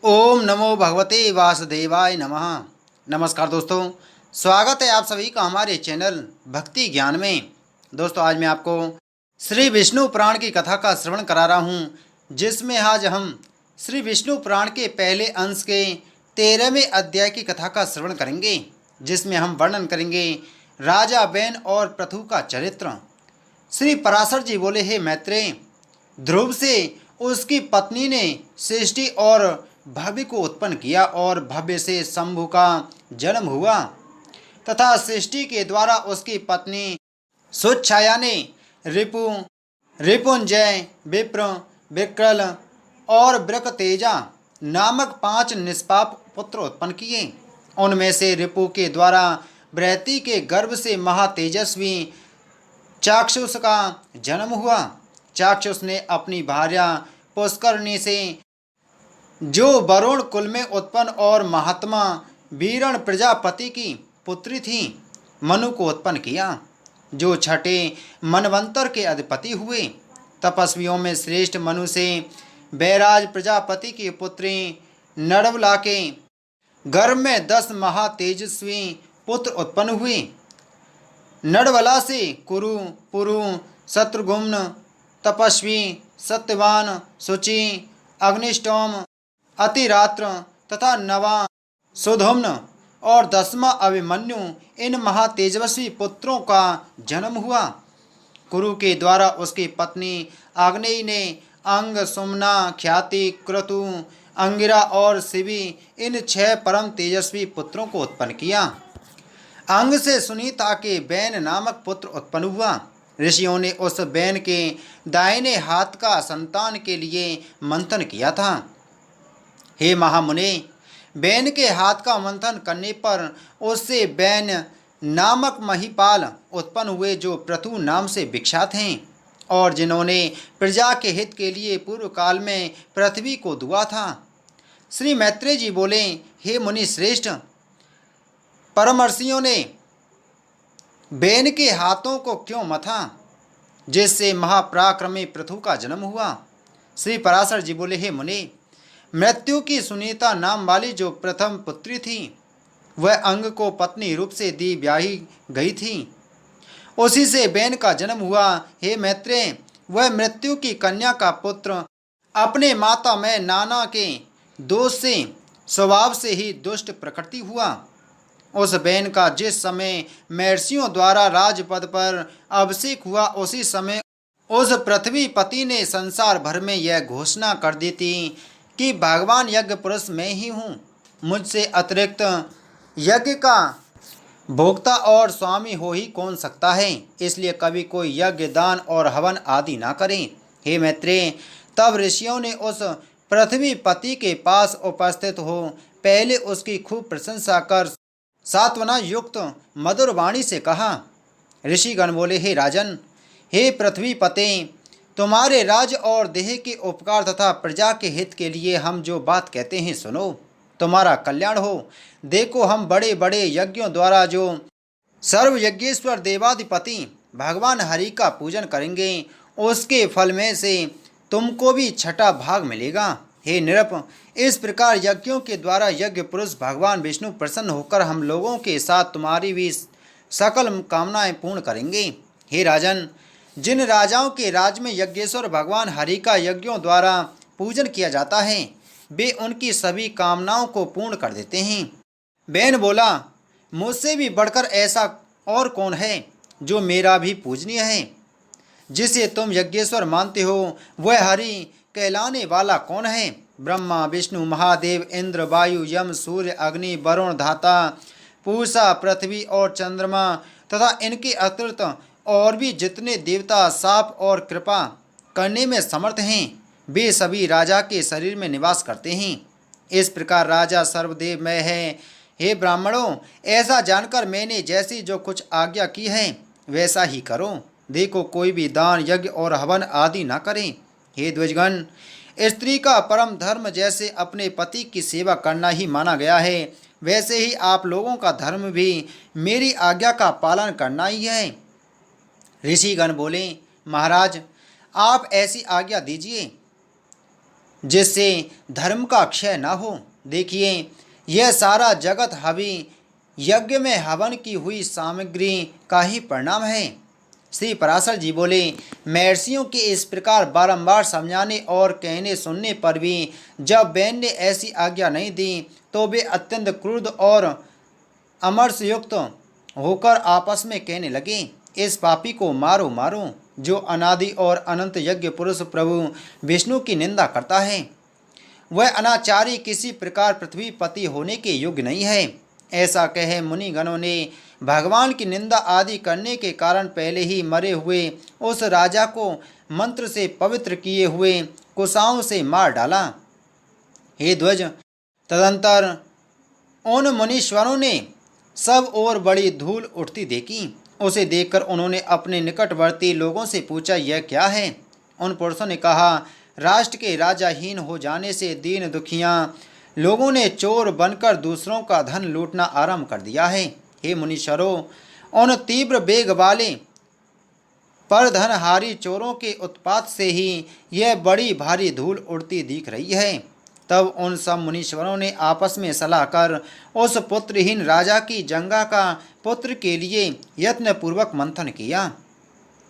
ओम नमो भगवते वासुदेवाय नमः। नमस्कार दोस्तों, स्वागत है आप सभी का हमारे चैनल भक्ति ज्ञान में। दोस्तों, आज मैं आपको श्री विष्णु पुराण की कथा का श्रवण करा रहा हूँ, जिसमें आज हम श्री विष्णु पुराण के पहले अंश के 13वें अध्याय की कथा का श्रवण करेंगे, जिसमें हम वर्णन करेंगे राजा बैन और पृथु का चरित्र। श्री पराशर जी बोले, हे मैत्रेय, ध्रुव से उसकी पत्नी ने सृष्टि और भव्य को उत्पन्न किया और भव्य से शंभु का जन्म हुआ तथा सृष्टि के द्वारा उसकी पत्नी सुच्छाया ने रिपु, रिपुंजय, विप्र, विक्रल और ब्रकतेजा नामक 5 निष्पाप पुत्र उत्पन्न किए। उनमें से रिपु के द्वारा बृहति के गर्भ से महातेजस्वी चाक्षुष का जन्म हुआ। चाक्षुष ने अपनी भार्या पुष्करणी से, जो वरुण कुल में उत्पन्न और महात्मा वीरण प्रजापति की पुत्री थी, मनु को उत्पन्न किया, जो छठे मनवंतर के अधिपति हुए। तपस्वियों में श्रेष्ठ मनु से बैराज प्रजापति की पुत्री नड़वला के गर्भ में 10 महातेजस्वी पुत्र उत्पन्न हुए। नड़वला से कुरु, पुरु, शत्रुघ्न, तपस्वी, सत्यवान, शुचि, अग्निष्टोम, अतिरात्र तथा नवा, सुधुम्न और 10वां अभिमन्यु, इन महातेजस्वी पुत्रों का जन्म हुआ। कुरु के द्वारा उसकी पत्नी आग्नेयी ने अंग, सुमना, ख्याति, क्रतु, अंगिरा और शिवी, इन 6 परम तेजस्वी पुत्रों को उत्पन्न किया। अंग से सुनीता के बैन नामक पुत्र उत्पन्न हुआ। ऋषियों ने उस बैन के दाहिने हाथ का संतान के लिए मंथन किया था। हे महामुने, बैन के हाथ का मंथन करने पर उससे बैन नामक महिपाल उत्पन्न हुए, जो पृथु नाम से विख्यात हैं और जिन्होंने प्रजा के हित के लिए पूर्व काल में पृथ्वी को दुआ था। श्री मैत्रेय जी बोले, हे मुनि श्रेष्ठ, परमर्षियों ने बैन के हाथों को क्यों मथा, जिससे महापराक्रमी पृथु का जन्म हुआ। श्री पराशर जी बोले, हे मुनि, मृत्यु की सुनीता नाम वाली जो प्रथम पुत्री थी, वह अंग को पत्नी रूप से दी ब्याही गई थी, उसी से बैन का जन्म हुआ। हे मैत्रेय, वह मृत्यु की कन्या का पुत्र अपने माता में नाना के दोष से स्वभाव से ही दुष्ट प्रकृति हुआ। उस बैन का जिस समय महर्षियों द्वारा राजपद पर अभिषेक हुआ, उसी समय उस पृथ्वी पति ने संसार भर में यह घोषणा कर दी थी कि भगवान यज्ञ पुरुष मैं ही हूँ, मुझसे अतिरिक्त यज्ञ का भोक्ता और स्वामी हो ही कौन सकता है, इसलिए कभी कोई यज्ञ, दान और हवन आदि ना करें। हे मैत्रेय, तब ऋषियों ने उस पृथ्वी पति के पास उपस्थित हो पहले उसकी खूब प्रशंसा कर सांत्वना युक्त मधुर वाणी से कहा। ऋषिगण बोले, हे राजन, हे पृथ्वी पते, तुम्हारे राज और देह के उपकार तथा प्रजा के हित के लिए हम जो बात कहते हैं सुनो, तुम्हारा कल्याण हो। देखो, हम बड़े बड़े यज्ञों द्वारा जो सर्व यज्ञेश्वर देवाधिपति भगवान हरि का पूजन करेंगे, उसके फल में से तुमको भी छठा भाग मिलेगा। हे नृप, इस प्रकार यज्ञों के द्वारा यज्ञ पुरुष भगवान विष्णु प्रसन्न होकर हम लोगों के साथ तुम्हारी भी सकल कामनाएं पूर्ण करेंगे। हे राजन, जिन राजाओं के राज में यज्ञेश्वर भगवान हरि का यज्ञों द्वारा पूजन किया जाता है, वे उनकी सभी कामनाओं को पूर्ण कर देते हैं। बैन बोला, मुझसे भी बढ़कर ऐसा और कौन है जो मेरा भी पूजनीय है, जिसे तुम यज्ञेश्वर मानते हो, वह हरि कहलाने वाला कौन है। ब्रह्मा, विष्णु, महादेव, इंद्र, वायु, यम, सूर्य, अग्नि, वरुण, धाता, पूषा, पृथ्वी और चंद्रमा तथा इनके अतिरिक्त और भी जितने देवता साप और कृपा करने में समर्थ हैं, वे सभी राजा के शरीर में निवास करते हैं। इस प्रकार राजा सर्वदेवमय है। हे ब्राह्मणों, ऐसा जानकर मैंने जैसी जो कुछ आज्ञा की है वैसा ही करो। देखो, कोई भी दान, यज्ञ और हवन आदि न करें। हे द्विजगण, स्त्री का परम धर्म जैसे अपने पति की सेवा करना ही माना गया है, वैसे ही आप लोगों का धर्म भी मेरी आज्ञा का पालन करना ही है। ऋषिगण बोले, महाराज, आप ऐसी आज्ञा दीजिए। जिससे धर्म का क्षय न हो। देखिए, यह सारा जगत हवि यज्ञ में हवन की हुई सामग्री का ही परिणाम है। श्री पराशर जी बोले, महर्षियों के इस प्रकार बारंबार समझाने और कहने सुनने पर भी जब बैन ने ऐसी आज्ञा नहीं दी तो वे अत्यंत क्रुद्ध और अमरसयुक्त होकर आपस में कहने लगे, इस पापी को मारो मारो, जो अनादि और अनंत यज्ञ पुरुष प्रभु विष्णु की निंदा करता है। वह अनाचारी किसी प्रकार पृथ्वी पति होने के योग्य नहीं है। ऐसा कहे मुनिगणों ने भगवान की निंदा आदि करने के कारण पहले ही मरे हुए उस राजा को मंत्र से पवित्र किए हुए कुशाओं से मार डाला। हे ध्वज, तदंतर उन मुनीश्वरों ने सब ओर बड़ी धूल उठती देखी। उसे देखकर उन्होंने अपने निकटवर्ती लोगों से पूछा, यह क्या है? उन पुरुषों ने कहा, राष्ट्र के राजाहीन हो जाने से दीन दुखियां लोगों ने चोर बनकर दूसरों का धन लूटना आरंभ कर दिया है। हे मुनीश्वरों, उन तीव्र वेग वाले पर धनहारी चोरों के उत्पात से ही यह बड़ी भारी धूल उड़ती दिख रही है। तब उन सब मुनीश्वरों ने आपस में सलाह कर उस पुत्रहीन राजा की जंगा का पुत्र के लिए यत्नपूर्वक मंथन किया।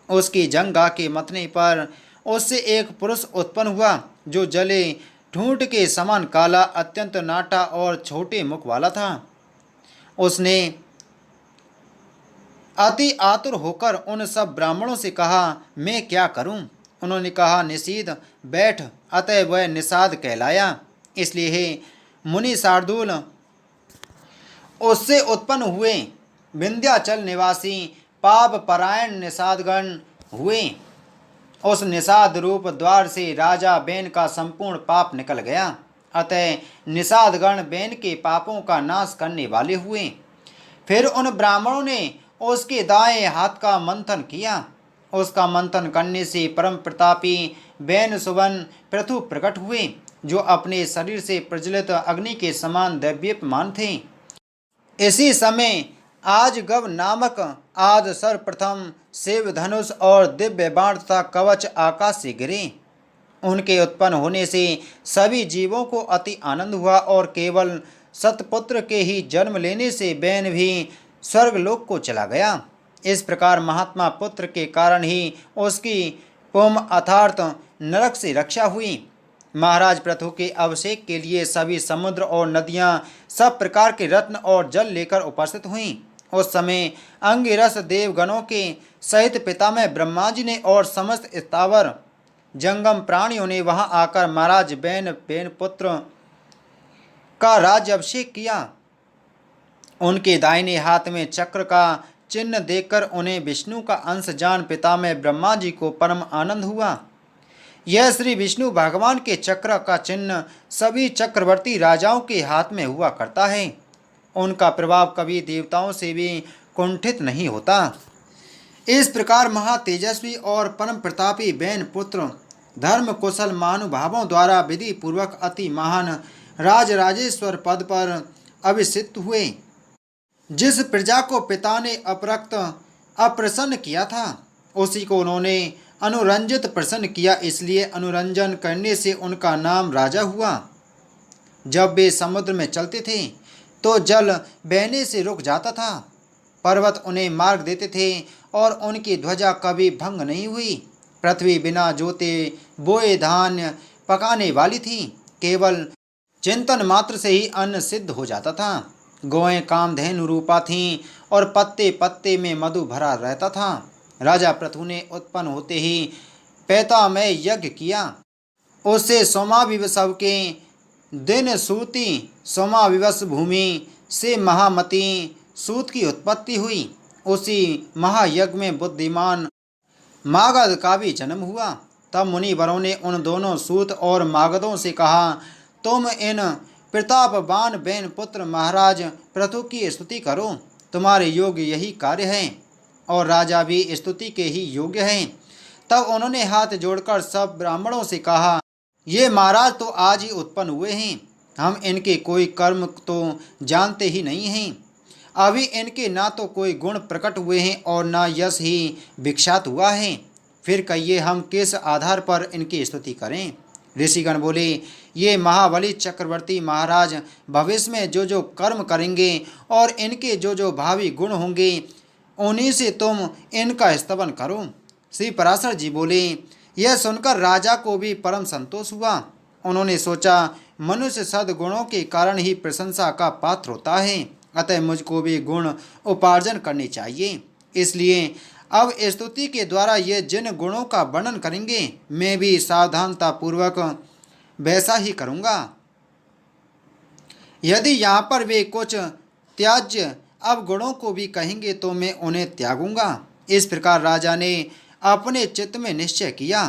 उसकी जंगा के मथने पर उससे एक पुरुष उत्पन्न हुआ, जो जले ठूंठ के समान काला, अत्यंत नाटा और छोटे मुख वाला था। उसने अति आतुर होकर उन सब ब्राह्मणों से कहा, मैं क्या करूं? उन्होंने कहा, निषीद बैठ। अतः वह निषाद कहलाया। इसलिए हे मुनि शार्दूल, उससे उत्पन्न हुए विंध्याचल निवासी पाप परायण निषादगण हुए। उस निषाद रूप द्वार से राजा बैन का संपूर्ण पाप निकल गया। अतः निषादगण बैन के पापों का नाश करने वाले हुए। फिर उन ब्राह्मणों ने उसके दाएं हाथ का मंथन किया। उसका मंथन करने से परम प्रतापी बैन सुवन पृथु प्रकट हुए, जो अपने शरीर से प्रज्वलित अग्नि के समान दैव्यमान थे। इसी समय आज गव नामक आद सर्वप्रथम शिव धनुष और दिव्य बाण तथा कवच आकाश से गिरे। उनके उत्पन्न होने से सभी जीवों को अति आनंद हुआ और केवल सतपुत्र के ही जन्म लेने से बैन भी स्वर्गलोक को चला गया। इस प्रकार महात्मा पुत्र के कारण ही उसकी पुम अर्थात नरक से रक्षा हुई। महाराज पृथु के अभिषेक के लिए सभी समुद्र और नदियां सब प्रकार के रत्न और जल लेकर उपस्थित हुईं। उस समय अंगिरस देवगणों के सहित पितामह ब्रह्मा जी ने और समस्त स्थावर जंगम प्राणियों ने वहां आकर महाराज बैन पुत्र का राज्याभिषेक किया। उनके दाहिने हाथ में चक्र का चिन्ह देखकर उन्हें विष्णु का अंश जान पितामह ब्रह्मा जी को परम आनंद हुआ। यह श्री विष्णु भगवान के चक्र का चिन्ह सभी चक्रवर्ती राजाओं के हाथ में हुआ करता है। उनका प्रभाव कभी देवताओं से भी कुंठित नहीं होता। इस प्रकार महातेजस्वी और परम प्रतापी बैन पुत्र धर्म कुशल महानुभावों द्वारा विधि पूर्वक अति महान राजराजेश्वर पद पर अभिषिक्त हुए। जिस प्रजा को पिता ने अपरक्त अप्रसन्न किया था, उसी को उन्होंने अनुरंजित प्रसन्न किया। इसलिए अनुरंजन करने से उनका नाम राजा हुआ। जब वे समुद्र में चलते थे तो जल बहने से रुक जाता था। पर्वत उन्हें मार्ग देते थे और उनकी ध्वजा कभी भंग नहीं हुई। पृथ्वी बिना जोते बोए धान्य पकाने वाली थी। केवल चिंतन मात्र से ही अन्न सिद्ध हो जाता था। गौएं कामधेनु रूपा थीं और पत्ते पत्ते में मधु भरा रहता था। राजा पृथु ने उत्पन्न होते ही पैतामय यज्ञ किया। उससे सोमाविवसव के दिन सूती सोमाविवस भूमि से महामती सूत की उत्पत्ति हुई। उसी महायज्ञ में बुद्धिमान मागध का भी जन्म हुआ। तब मुनिवरों ने उन दोनों सूत और मागधों से कहा, तुम इन प्रतापवान बैन पुत्र महाराज पृथु की स्तुति करो। तुम्हारे योग्य यही कार्य है और राजा भी स्तुति के ही योग्य हैं। तब उन्होंने हाथ जोड़कर सब ब्राह्मणों से कहा, ये महाराज तो आज ही उत्पन्न हुए हैं। हम इनके कोई कर्म तो जानते ही नहीं हैं। अभी इनके ना तो कोई गुण प्रकट हुए हैं और ना यश ही विख्यात हुआ है। फिर कहिए हम किस आधार पर इनकी स्तुति करें। ऋषिगण बोले, ये महाबली चक्रवर्ती महाराज भविष्य में जो जो कर्म करेंगे और इनके जो जो भावी गुण होंगे उन्हीं से तुम इनका स्तवन करो। श्री पराशर जी बोले, यह सुनकर राजा को भी परम संतोष हुआ। उन्होंने सोचा, मनुष्य सद्गुणों के कारण ही प्रशंसा का पात्र होता है, अतः मुझको भी गुण उपार्जन करने चाहिए। इसलिए अब स्तुति के द्वारा ये जिन गुणों का वर्णन करेंगे मैं भी सावधानता पूर्वक वैसा ही करूँगा। यदि यहाँ पर वे कुछ त्याज्य अवगुणों को भी कहेंगे तो मैं उन्हें त्यागूंगा। इस प्रकार राजा ने अपने चित्त में निश्चय किया।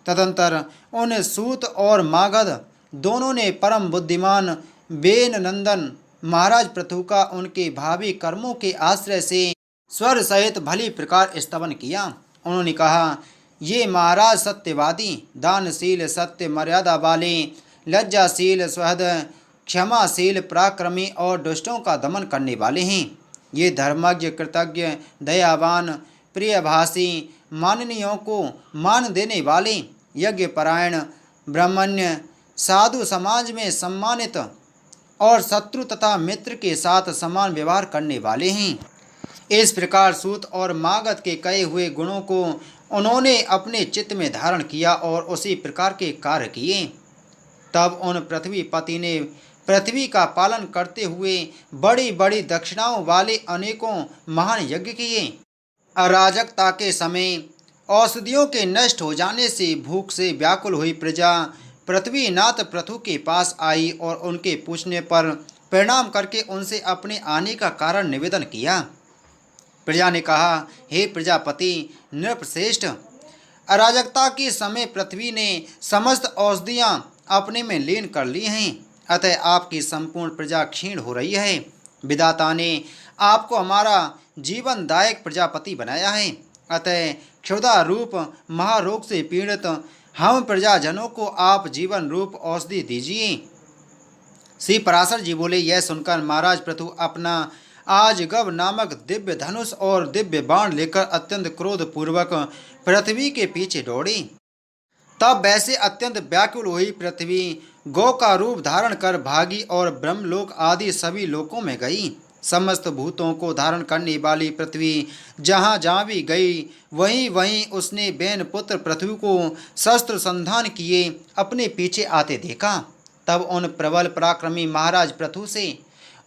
तदंतर उन सूत और मागध दोनों ने परम बुद्धिमान बेन नंदन महाराज पृथु का उनके भावी कर्मों के आश्रय से स्वर सहित भली प्रकार स्तवन किया। उन्होंने कहा, ये महाराज सत्यवादी, दानशील, सत्य मर्यादा वाले, लज्जाशील, स्वहद, क्षमाशील, पराक्रमी और दुष्टों का दमन करने वाले हैं। ये धर्मज्ञ, कृतज्ञ, दयावान, प्रियभाषी, माननीयों को मान देने वाले, यज्ञपरायण, ब्राह्मण्य, साधु समाज में सम्मानित और शत्रु तथा मित्र के साथ समान व्यवहार करने वाले हैं। इस प्रकार सूत और मागध के कहे हुए गुणों को उन्होंने अपने चित्त में धारण किया और उसी प्रकार के कार्य किए। तब उन पृथ्वीपति ने पृथ्वी का पालन करते हुए बड़ी बड़ी दक्षिणाओं वाले अनेकों महान यज्ञ किए। अराजकता के समय औषधियों के नष्ट हो जाने से भूख से व्याकुल हुई प्रजा पृथ्वीनाथ पृथु के पास आई और उनके पूछने पर प्रणाम करके उनसे अपने आने का कारण निवेदन किया। प्रजा ने कहा, हे प्रजापति नृपश्रेष्ठ, अराजकता के समय पृथ्वी ने समस्त औषधियाँ अपने में लीन कर ली हैं, अतः आपकी संपूर्ण प्रजा क्षीण हो रही है। विधाता ने आपको हमारा जीवनदायक प्रजापति बनाया है, अतः क्षुधा रूप महारोग से पीड़ित हम प्रजाजनों को आप जीवन रूप औषधि दीजिए। श्री पराशर जी बोले, यह सुनकर महाराज पृथु अपना आजगव नामक दिव्य धनुष और दिव्य बाण लेकर अत्यंत क्रोध पूर्वक पृथ्वी के पीछे दौड़ी। तब वैसे अत्यंत व्याकुल हुई पृथ्वी गौ का रूप धारण कर भागी और ब्रह्मलोक आदि सभी लोकों में गई। समस्त भूतों को धारण करने वाली पृथ्वी जहाँ जहाँ भी गई वहीं वहीं उसने बैन पुत्र पृथ्वी को शस्त्र संधान किए अपने पीछे आते देखा। तब उन प्रबल पराक्रमी महाराज पृथु से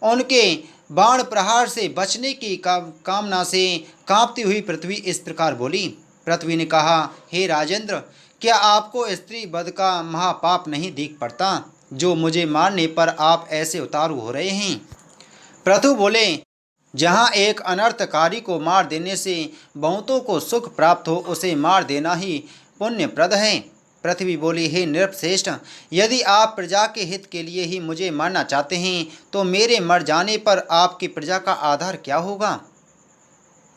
उनके बाण प्रहार से बचने की कामना से कांपती हुई पृथ्वी इस प्रकार बोली। पृथ्वी ने कहा, हे राजेंद्र, क्या आपको स्त्री वध का महापाप नहीं दिख पड़ता जो मुझे मारने पर आप ऐसे उतारू हो रहे हैं? पृथु बोले, जहाँ एक अनर्थकारी को मार देने से बहुतों को सुख प्राप्त हो उसे मार देना ही पुण्यप्रद है। पृथ्वी बोली, हे नृपश्रेष्ठ, यदि आप प्रजा के हित के लिए ही मुझे मारना चाहते हैं तो मेरे मर जाने पर आपकी प्रजा का आधार क्या होगा?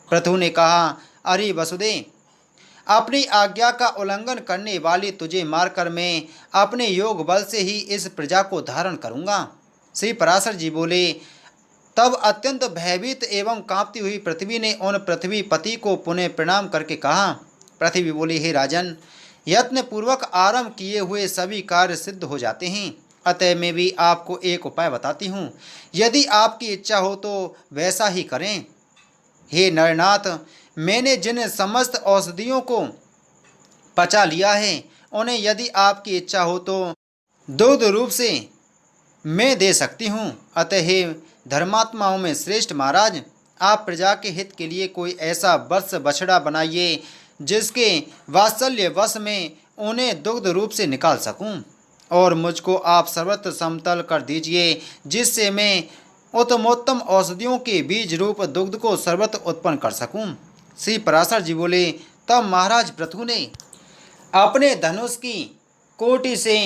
पृथु ने कहा, अरे वसुदेव, अपनी आज्ञा का उल्लंघन करने वाली तुझे मारकर मैं अपने योग बल से ही इस प्रजा को धारण करूँगा। श्री पराशर जी बोले, तब अत्यंत भयभीत एवं कांपती हुई पृथ्वी ने उन पृथ्वीपति को पुनः प्रणाम करके कहा। पृथ्वी बोली, हे राजन, यत्न पूर्वक आरंभ किए हुए सभी कार्य सिद्ध हो जाते हैं, अतः मैं भी आपको एक उपाय बताती हूँ, यदि आपकी इच्छा हो तो वैसा ही करें। हे नरनाथ, मैंने जिन समस्त औषधियों को पचा लिया है उन्हें यदि आपकी इच्छा हो तो दुग्ध रूप से मैं दे सकती हूँ। अतः हे धर्मात्माओं में श्रेष्ठ महाराज, आप प्रजा के हित के लिए कोई ऐसा वत्स बछड़ा बनाइए जिसके वात्सल्य वश में उन्हें दुग्ध रूप से निकाल सकूं, और मुझको आप सर्वत्र समतल कर दीजिए जिससे मैं उत्तमोत्तम औषधियों के बीज रूप दुग्ध को सर्वत्र उत्पन्न कर सकूं। श्री पराशर जी बोले, तब महाराज पृथु ने अपने धनुष की कोटि से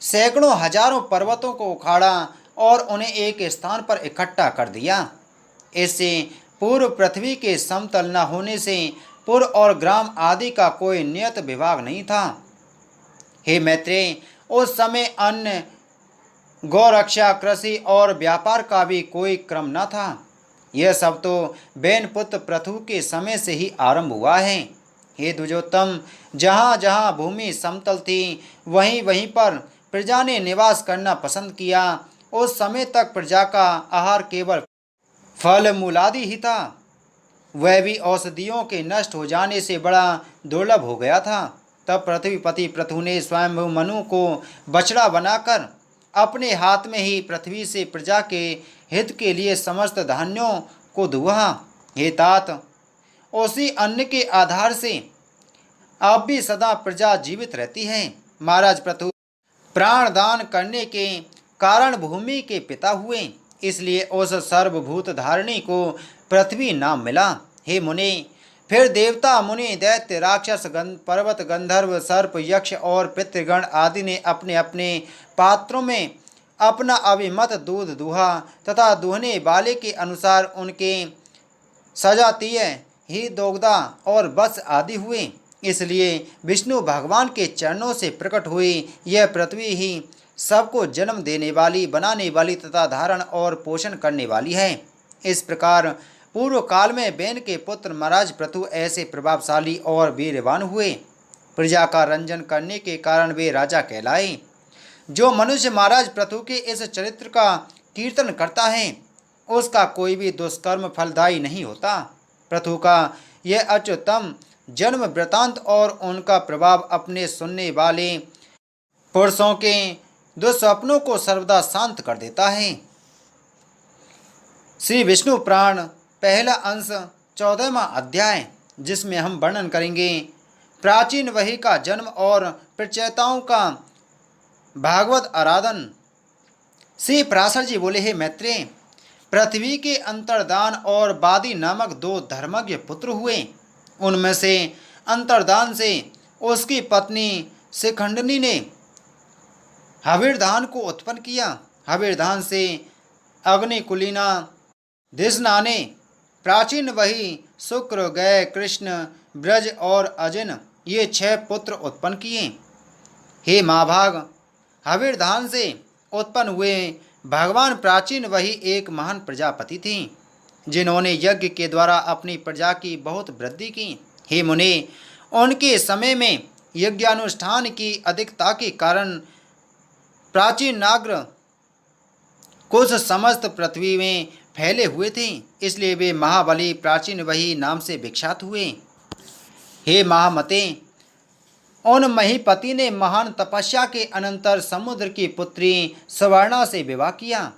सैकड़ों हजारों पर्वतों को उखाड़ा और उन्हें एक स्थान पर इकट्ठा कर दिया। इससे पूर्व पृथ्वी के समतल न होने से पुर और ग्राम आदि का कोई नियत विभाग नहीं था। हे मैत्रेय, उस समय अन्न, गौरक्षा, कृषि और व्यापार का भी कोई क्रम न था। यह सब तो बैनपुत्र पृथु के समय से ही आरंभ हुआ है। हे द्विजोत्तम, जहाँ जहाँ भूमि समतल थी वहीं वहीं पर प्रजा ने निवास करना पसंद किया। उस समय तक प्रजा का आहार केवल फल मूलादि ही था। वह भी औषधियों के नष्ट हो जाने से बड़ा दुर्लभ हो गया था। तब पृथ्वीपति पृथु ने स्वयं मनु को बछड़ा बनाकर अपने हाथ में ही पृथ्वी से प्रजा के हित के लिए समस्त धान्यों को दुहा। हे तात, उसी अन्न के आधार से अब भी सदा प्रजा जीवित रहती है। महाराज पृथु प्राण दान करने के कारण भूमि के पिता हुए, इसलिए उस सर्वभूत धारिणी को पृथ्वी नाम मिला। हे मुनि, फिर देवता मुनि दैत्य राक्षस पर्वत गंधर्व सर्प यक्ष और पितृगण आदि ने अपने अपने पात्रों में अपना अभिमत दूध दुहा तथा दुहने वाले के अनुसार उनके सजातीय ही दोग्धा और बस आदि हुए। इसलिए विष्णु भगवान के चरणों से प्रकट हुई यह पृथ्वी ही सबको जन्म देने वाली, बनाने वाली तथा धारण और पोषण करने वाली है। इस प्रकार पूर्व काल में बेन के पुत्र महाराज पृथु ऐसे प्रभावशाली और वीरवान हुए। प्रजा का रंजन करने के कारण वे राजा कहलाए। जो मनुष्य महाराज पृथु के इस चरित्र का कीर्तन करता है उसका कोई भी दुष्कर्म फलदायी नहीं होता। पृथु का यह अच्युतम जन्म वृतांत और उनका प्रभाव अपने सुनने वाले पुरुषों के दुस्वप्नों को सर्वदा शांत कर देता है। श्री विष्णु पुराण पहला अंश 14वां अध्याय, जिसमें हम वर्णन करेंगे प्राचीन वही का जन्म और प्रचेताओं का भागवत आराधन। श्री पराशर जी बोले, हे मैत्रेय, पृथ्वी के अंतर्दान और बादी नामक दो धर्मज्ञ पुत्र हुए। उनमें से अंतर्दान से उसकी पत्नी शिखंडनी ने हविर्धान को उत्पन्न किया। हविर्धान से अग्निकुलिना दिशना ने प्राचीन वही शुक्र गय कृष्ण ब्रज और अजिन ये 6 पुत्र उत्पन्न किए। हे महाभाग, हविर्धान से उत्पन्न हुए भगवान प्राचीन वही एक महान प्रजापति थी जिन्होंने यज्ञ के द्वारा अपनी प्रजा की बहुत वृद्धि की। हे मुनि, उनके समय में यज्ञानुष्ठान की अधिकता के कारण प्राचीन नागर कुछ समस्त पृथ्वी में फैले हुए थे, इसलिए वे महाबली प्राचीन वही नाम से विख्यात हुए। हे महामते, उन महीपति ने महान तपस्या के अनंतर समुद्र की पुत्री सुवर्णा से विवाह किया।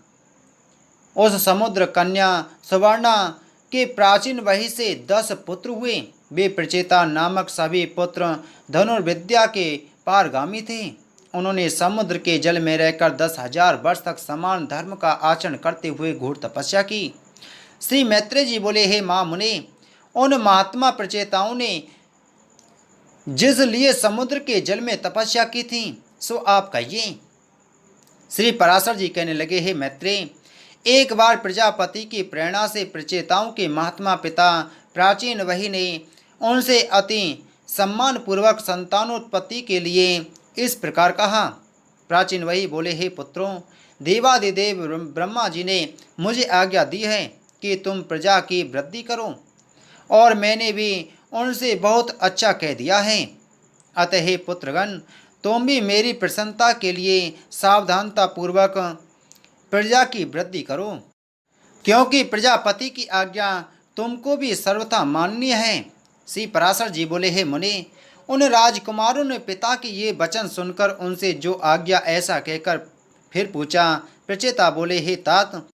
उस समुद्र कन्या सुवर्णा के प्राचीन वही से 10 पुत्र हुए। वे प्रचेता नामक सभी पुत्र धनुर्विद्या के पारगामी थे। उन्होंने समुद्र के जल में रहकर 10,000 वर्ष तक समान धर्म का आचरण करते हुए घोर तपस्या की। श्री मैत्रेय जी बोले, हे महामुनि, उन महात्मा प्रचेताओं ने जिस लिए समुद्र के जल में तपस्या की थी सो आप कहिए। श्री पराशर जी कहने लगे, हे मैत्रेय, एक बार प्रजापति की प्रेरणा से प्रचेताओं के महात्मा पिता प्राचीन वही ने उनसे अति सम्मानपूर्वक संतानोत्पत्ति के लिए इस प्रकार कहा। प्राचीन वही बोले, हे पुत्रों, देवादिदेव ब्रह्मा जी ने मुझे आज्ञा दी है कि तुम प्रजा की वृद्धि करो और मैंने भी उनसे बहुत अच्छा कह दिया है। अतः हे पुत्रगण, तुम भी मेरी प्रसन्नता के लिए सावधानता पूर्वक प्रजा की वृद्धि करो, क्योंकि प्रजापति की आज्ञा तुमको भी सर्वथा माननीय है। श्री पराशर जी बोले, हे मुनि, उन राजकुमारों ने पिता के ये वचन सुनकर उनसे जो आज्ञा ऐसा कहकर फिर पूछा। प्रचेता बोले, हे तात,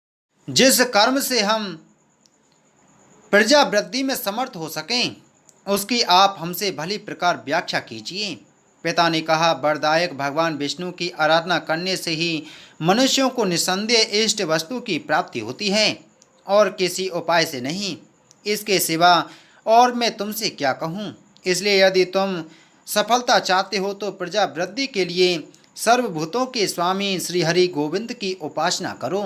जिस कर्म से हम प्रजा वृद्धि में समर्थ हो सकें उसकी आप हमसे भली प्रकार व्याख्या कीजिए। पिता ने कहा, वरदायक भगवान विष्णु की आराधना करने से ही मनुष्यों को निसंदेह इष्ट वस्तु की प्राप्ति होती है और किसी उपाय से नहीं। इसके सिवा और मैं तुमसे क्या कहूँ। इसलिए यदि तुम सफलता चाहते हो तो प्रजा वृद्धि के लिए सर्वभूतों के स्वामी श्री हरि गोविंद की उपासना करो।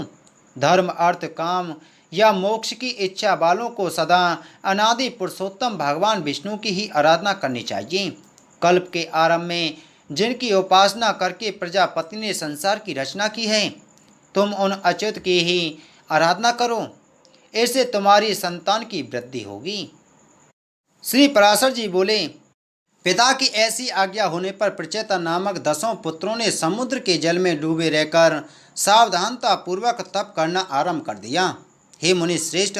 धर्म अर्थ काम या मोक्ष की इच्छा वालों को सदा अनादि पुरुषोत्तम भगवान विष्णु की ही आराधना करनी चाहिए। कल्प के आरंभ में जिनकी उपासना करके प्रजापति ने संसार की रचना की है, तुम उन अच्युत की ही आराधना करो, इससे तुम्हारी संतान की वृद्धि होगी। श्री पराशर जी बोले, पिता की ऐसी आज्ञा होने पर प्रचेता नामक 10 पुत्रों ने समुद्र के जल में डूबे रहकर सावधानता पूर्वक तप करना आरंभ कर दिया। हे मुनि श्रेष्ठ,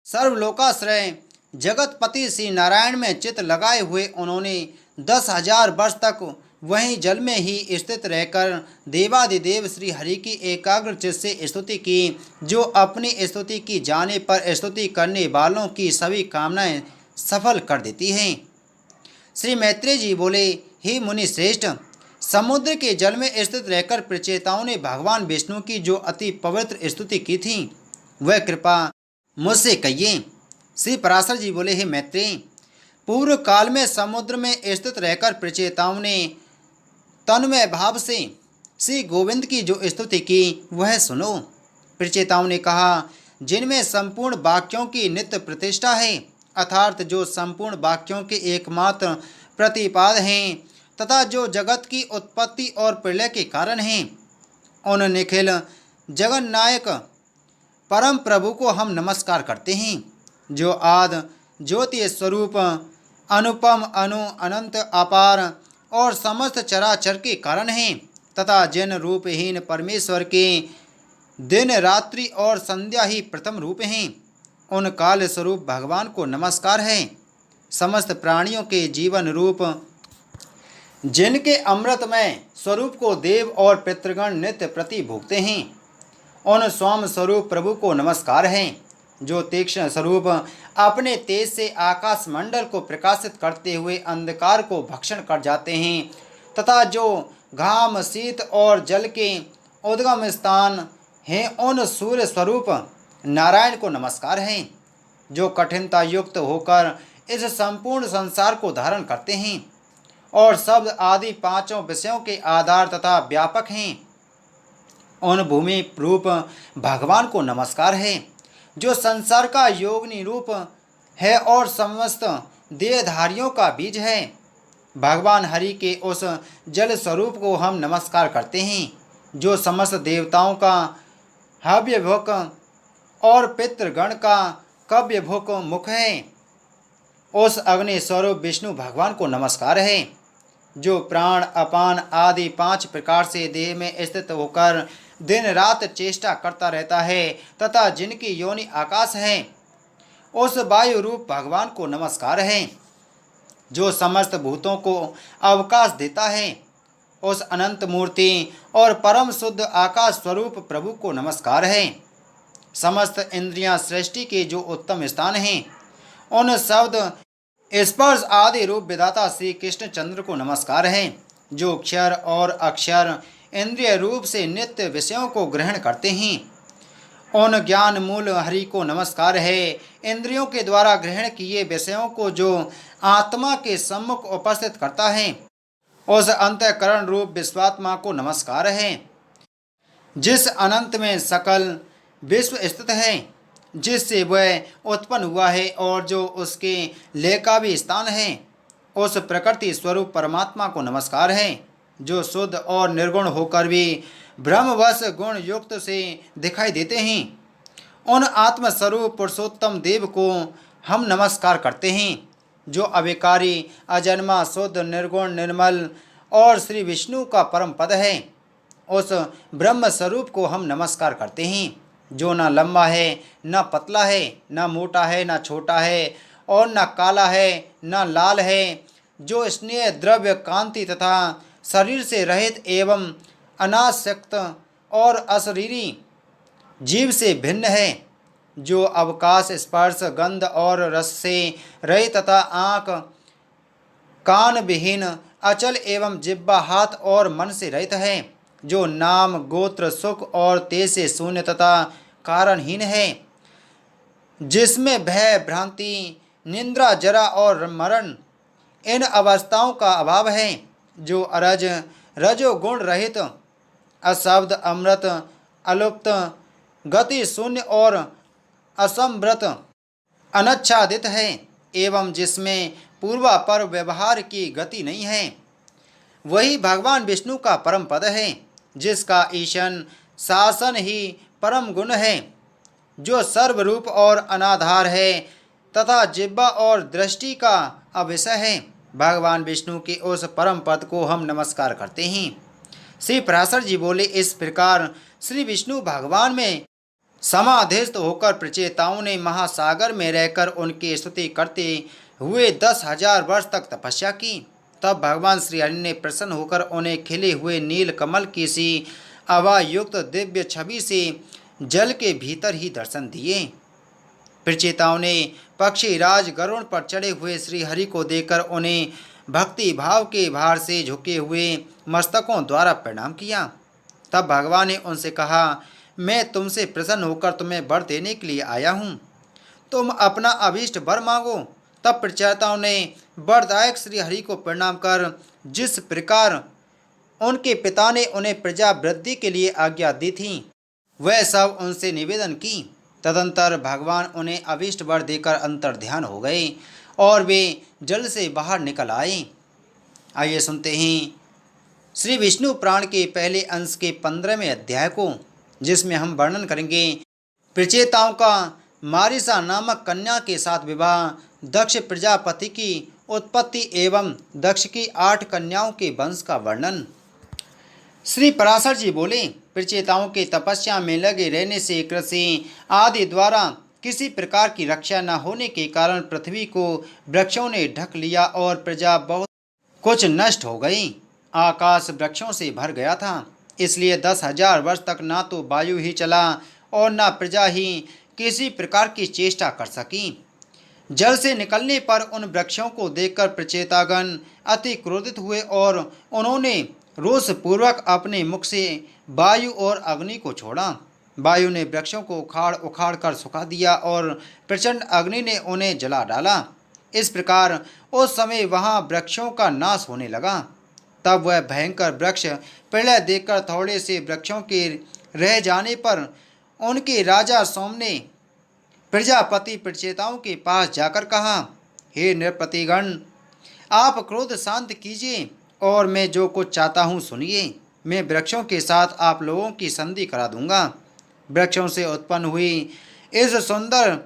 सर्वलोकाश्रय जगतपति श्री नारायण में चित्त लगाए हुए उन्होंने 10,000 वर्ष तक वहीं जल में ही स्थित रहकर देवादिदेव श्री हरि की एकाग्र चित्त से स्तुति की, जो अपनी स्तुति की जाने पर स्तुति करने वालों की सभी कामनाएं सफल कर देती हैं। श्री मैत्रेय जी बोले, हे मुनि श्रेष्ठ, समुद्र के जल में स्थित रहकर प्रचेताओं ने भगवान विष्णु की जो अति पवित्र स्तुति की थी, वह कृपा मुझसे कहिए। श्री पराशर जी बोले, हे मैत्रेय, पूर्व काल में समुद्र में स्थित रहकर प्रचेताओं ने तन्मय भाव से श्री गोविंद की जो स्तुति की वह सुनो। प्रचेताओं ने कहा, जिनमें संपूर्ण वाक्यों की नित्य प्रतिष्ठा है, अर्थात जो संपूर्ण वाक्यों के एकमात्र प्रतिपाद हैं तथा जो जगत की उत्पत्ति और प्रलय के कारण हैं, उन निखिल जगन्नायक परम प्रभु को हम नमस्कार करते हैं, जो आद ज्योति स्वरूप अनुपम अनंत अपार और समस्त चराचर के कारण हैं, तथा जिन रूपहीन परमेश्वर के दिन रात्रि और संध्या ही प्रथम रूप हैं, उन काल स्वरूप भगवान को नमस्कार है। समस्त प्राणियों के जीवन रूप जिनके अमृतमय स्वरूप को देव और पितृगण नित्य प्रति भोगते हैं, उन स्वाम स्वरूप प्रभु को नमस्कार है। जो तीक्ष्ण स्वरूप अपने तेज से आकाश मंडल को प्रकाशित करते हुए अंधकार को भक्षण कर जाते हैं, तथा जो घाम शीत और जल के उद्गम स्थान हैं, उन सूर्य स्वरूप नारायण को नमस्कार है। जो कठिनता युक्त होकर इस संपूर्ण संसार को धारण करते हैं और शब्द आदि पांचों विषयों के आधार तथा व्यापक हैं, उन भूमि रूप भगवान को नमस्कार है। जो संसार का योगिनी रूप है और समस्त देहधारियों का बीज है, भगवान हरि के उस जल स्वरूप को हम नमस्कार करते हैं। जो समस्त देवताओं का हव्यभुक और पितृगण का कव्यभुक मुख है, उस अग्नि स्वरूप विष्णु भगवान को नमस्कार है। जो प्राण अपान आदि 5 प्रकार से देह में स्थित होकर दिन रात चेष्टा करता रहता है तथा जिनकी योनि आकाश है, उस वायु रूप भगवान को नमस्कार है। जो समस्त भूतों को अवकाश देता है, उस अनंत मूर्ति और परम शुद्ध आकाश स्वरूप प्रभु को नमस्कार है। समस्त इंद्रियां सृष्टि के जो उत्तम स्थान हैं, उन शब्द स्पर्श आदि रूप विधाता श्री कृष्ण चंद्र को नमस्कार है। जो क्षर और अक्षर इंद्रिय रूप से नित्य विषयों को ग्रहण करते हैं, उन ज्ञान मूल हरि को नमस्कार है। इंद्रियों के द्वारा ग्रहण किए विषयों को जो आत्मा के सम्मुख उपस्थित करता है, उस अंतःकरण रूप विश्वात्मा को नमस्कार है। जिस अनंत में सकल विश्व स्थित है, जिससे वह उत्पन्न हुआ है और जो उसके लय का भी स्थान है, उस प्रकृति स्वरूप परमात्मा को नमस्कार है। जो शुद्ध और निर्गुण होकर भी ब्रह्मवश गुण युक्त से दिखाई देते हैं, उन आत्मस्वरूप पुरुषोत्तम देव को हम नमस्कार करते हैं। जो अविकारी अजन्मा शुद्ध निर्गुण निर्मल और श्री विष्णु का परम पद है, उस ब्रह्म स्वरूप को हम नमस्कार करते हैं। जो न लंबा है न पतला है, न मोटा है न छोटा है और न काला है न लाल है, जो स्नेह द्रव्य कांति तथा शरीर से रहित एवं अनासक्त और अशरीरी जीव से भिन्न है, जो अवकाश स्पर्श गंध और रस से रहित तथा आँख कान विहीन अचल एवं जिह्वा हाथ और मन से रहित है, जो नाम गोत्र सुख और तेज से शून्य तथा कारणहीन है, जिसमें भय भ्रांति निंद्रा जरा और मरण इन अवस्थाओं का अभाव है, जो अरज रजोगुण रहित अशब्द अमृत अलुप्त गति शून्य और असंभृत अनच्छादित है, एवं जिसमें पूर्वापर व्यवहार की गति नहीं है, वही भगवान विष्णु का परम पद है, जिसका ईशन शासन ही परम गुण है, जो सर्वरूप और अनाधार है तथा जिह्वा और दृष्टि का अविषय है। भगवान विष्णु के उस परम पद को हम नमस्कार करते हैं। श्री पराशर जी बोले, इस प्रकार श्री विष्णु भगवान में समाधिस्थ होकर प्रचेताओं ने महासागर में रहकर उनकी स्तुति करते हुए 10,000 वर्ष तक तपस्या की। तब भगवान श्री हरि ने प्रसन्न होकर उन्हें खिले हुए नील कमल की सी आवायुक्त दिव्य छवि से जल के भीतर ही दर्शन दिए। प्रचेताओं ने पक्षी राज गरुड़ पर चढ़े हुए श्री हरि को देखकर उन्हें भक्ति भाव के भार से झुके हुए मस्तकों द्वारा प्रणाम किया। तब भगवान ने उनसे कहा, मैं तुमसे प्रसन्न होकर तुम्हें वर देने के लिए आया हूँ, तुम अपना अभीष्ट वर मांगो। तब प्रचेताओं ने वरदायक श्री हरि को प्रणाम कर जिस प्रकार उनके पिता ने उन्हें प्रजा वृद्धि के लिए आज्ञा दी थी, वह सब उनसे निवेदन की। तदंतर भगवान उन्हें अभीष्ट वर देकर अंतर ध्यान हो गए और वे जल से बाहर निकल आए। आइए सुनते हैं श्री विष्णु पुराण के पहले अंश के 15वें अध्याय को, जिसमें हम वर्णन करेंगे प्रचेताओं का मारिसा नामक कन्या के साथ विवाह, दक्ष प्रजापति की उत्पत्ति एवं दक्ष की 8 कन्याओं के वंश का वर्णन। श्री पराशर जी बोले, प्रचेताओं के तपस्या में लगे रहने से कृषि आदि द्वारा किसी प्रकार की रक्षा न होने के कारण पृथ्वी को वृक्षों ने ढक लिया और प्रजा बहुत कुछ नष्ट हो गई। आकाश वृक्षों से भर गया था, इसलिए 10,000 वर्ष तक ना तो वायु ही चला और न प्रजा ही किसी प्रकार की चेष्टा कर सकी। जल से निकलने पर उन वृक्षों को देखकर प्रचेतागण अति क्रोधित हुए और उन्होंने रोषपूर्वक अपने मुख से वायु और अग्नि को छोड़ा। वायु ने वृक्षों को उखाड़ उखाड़ कर सुखा दिया और प्रचंड अग्नि ने उन्हें जला डाला। इस प्रकार उस समय वहाँ वृक्षों का नाश होने लगा। तब वह भयंकर वृक्ष प्रलय देखकर थोड़े से वृक्षों के रह जाने पर उनके राजा सोम ने प्रजापति प्रचेताओं के पास जाकर कहा, हे नृपतिगण, आप क्रोध शांत कीजिए और मैं जो कुछ चाहता हूँ सुनिए। मैं वृक्षों के साथ आप लोगों की संधि करा दूंगा। वृक्षों से उत्पन्न हुई इस सुंदर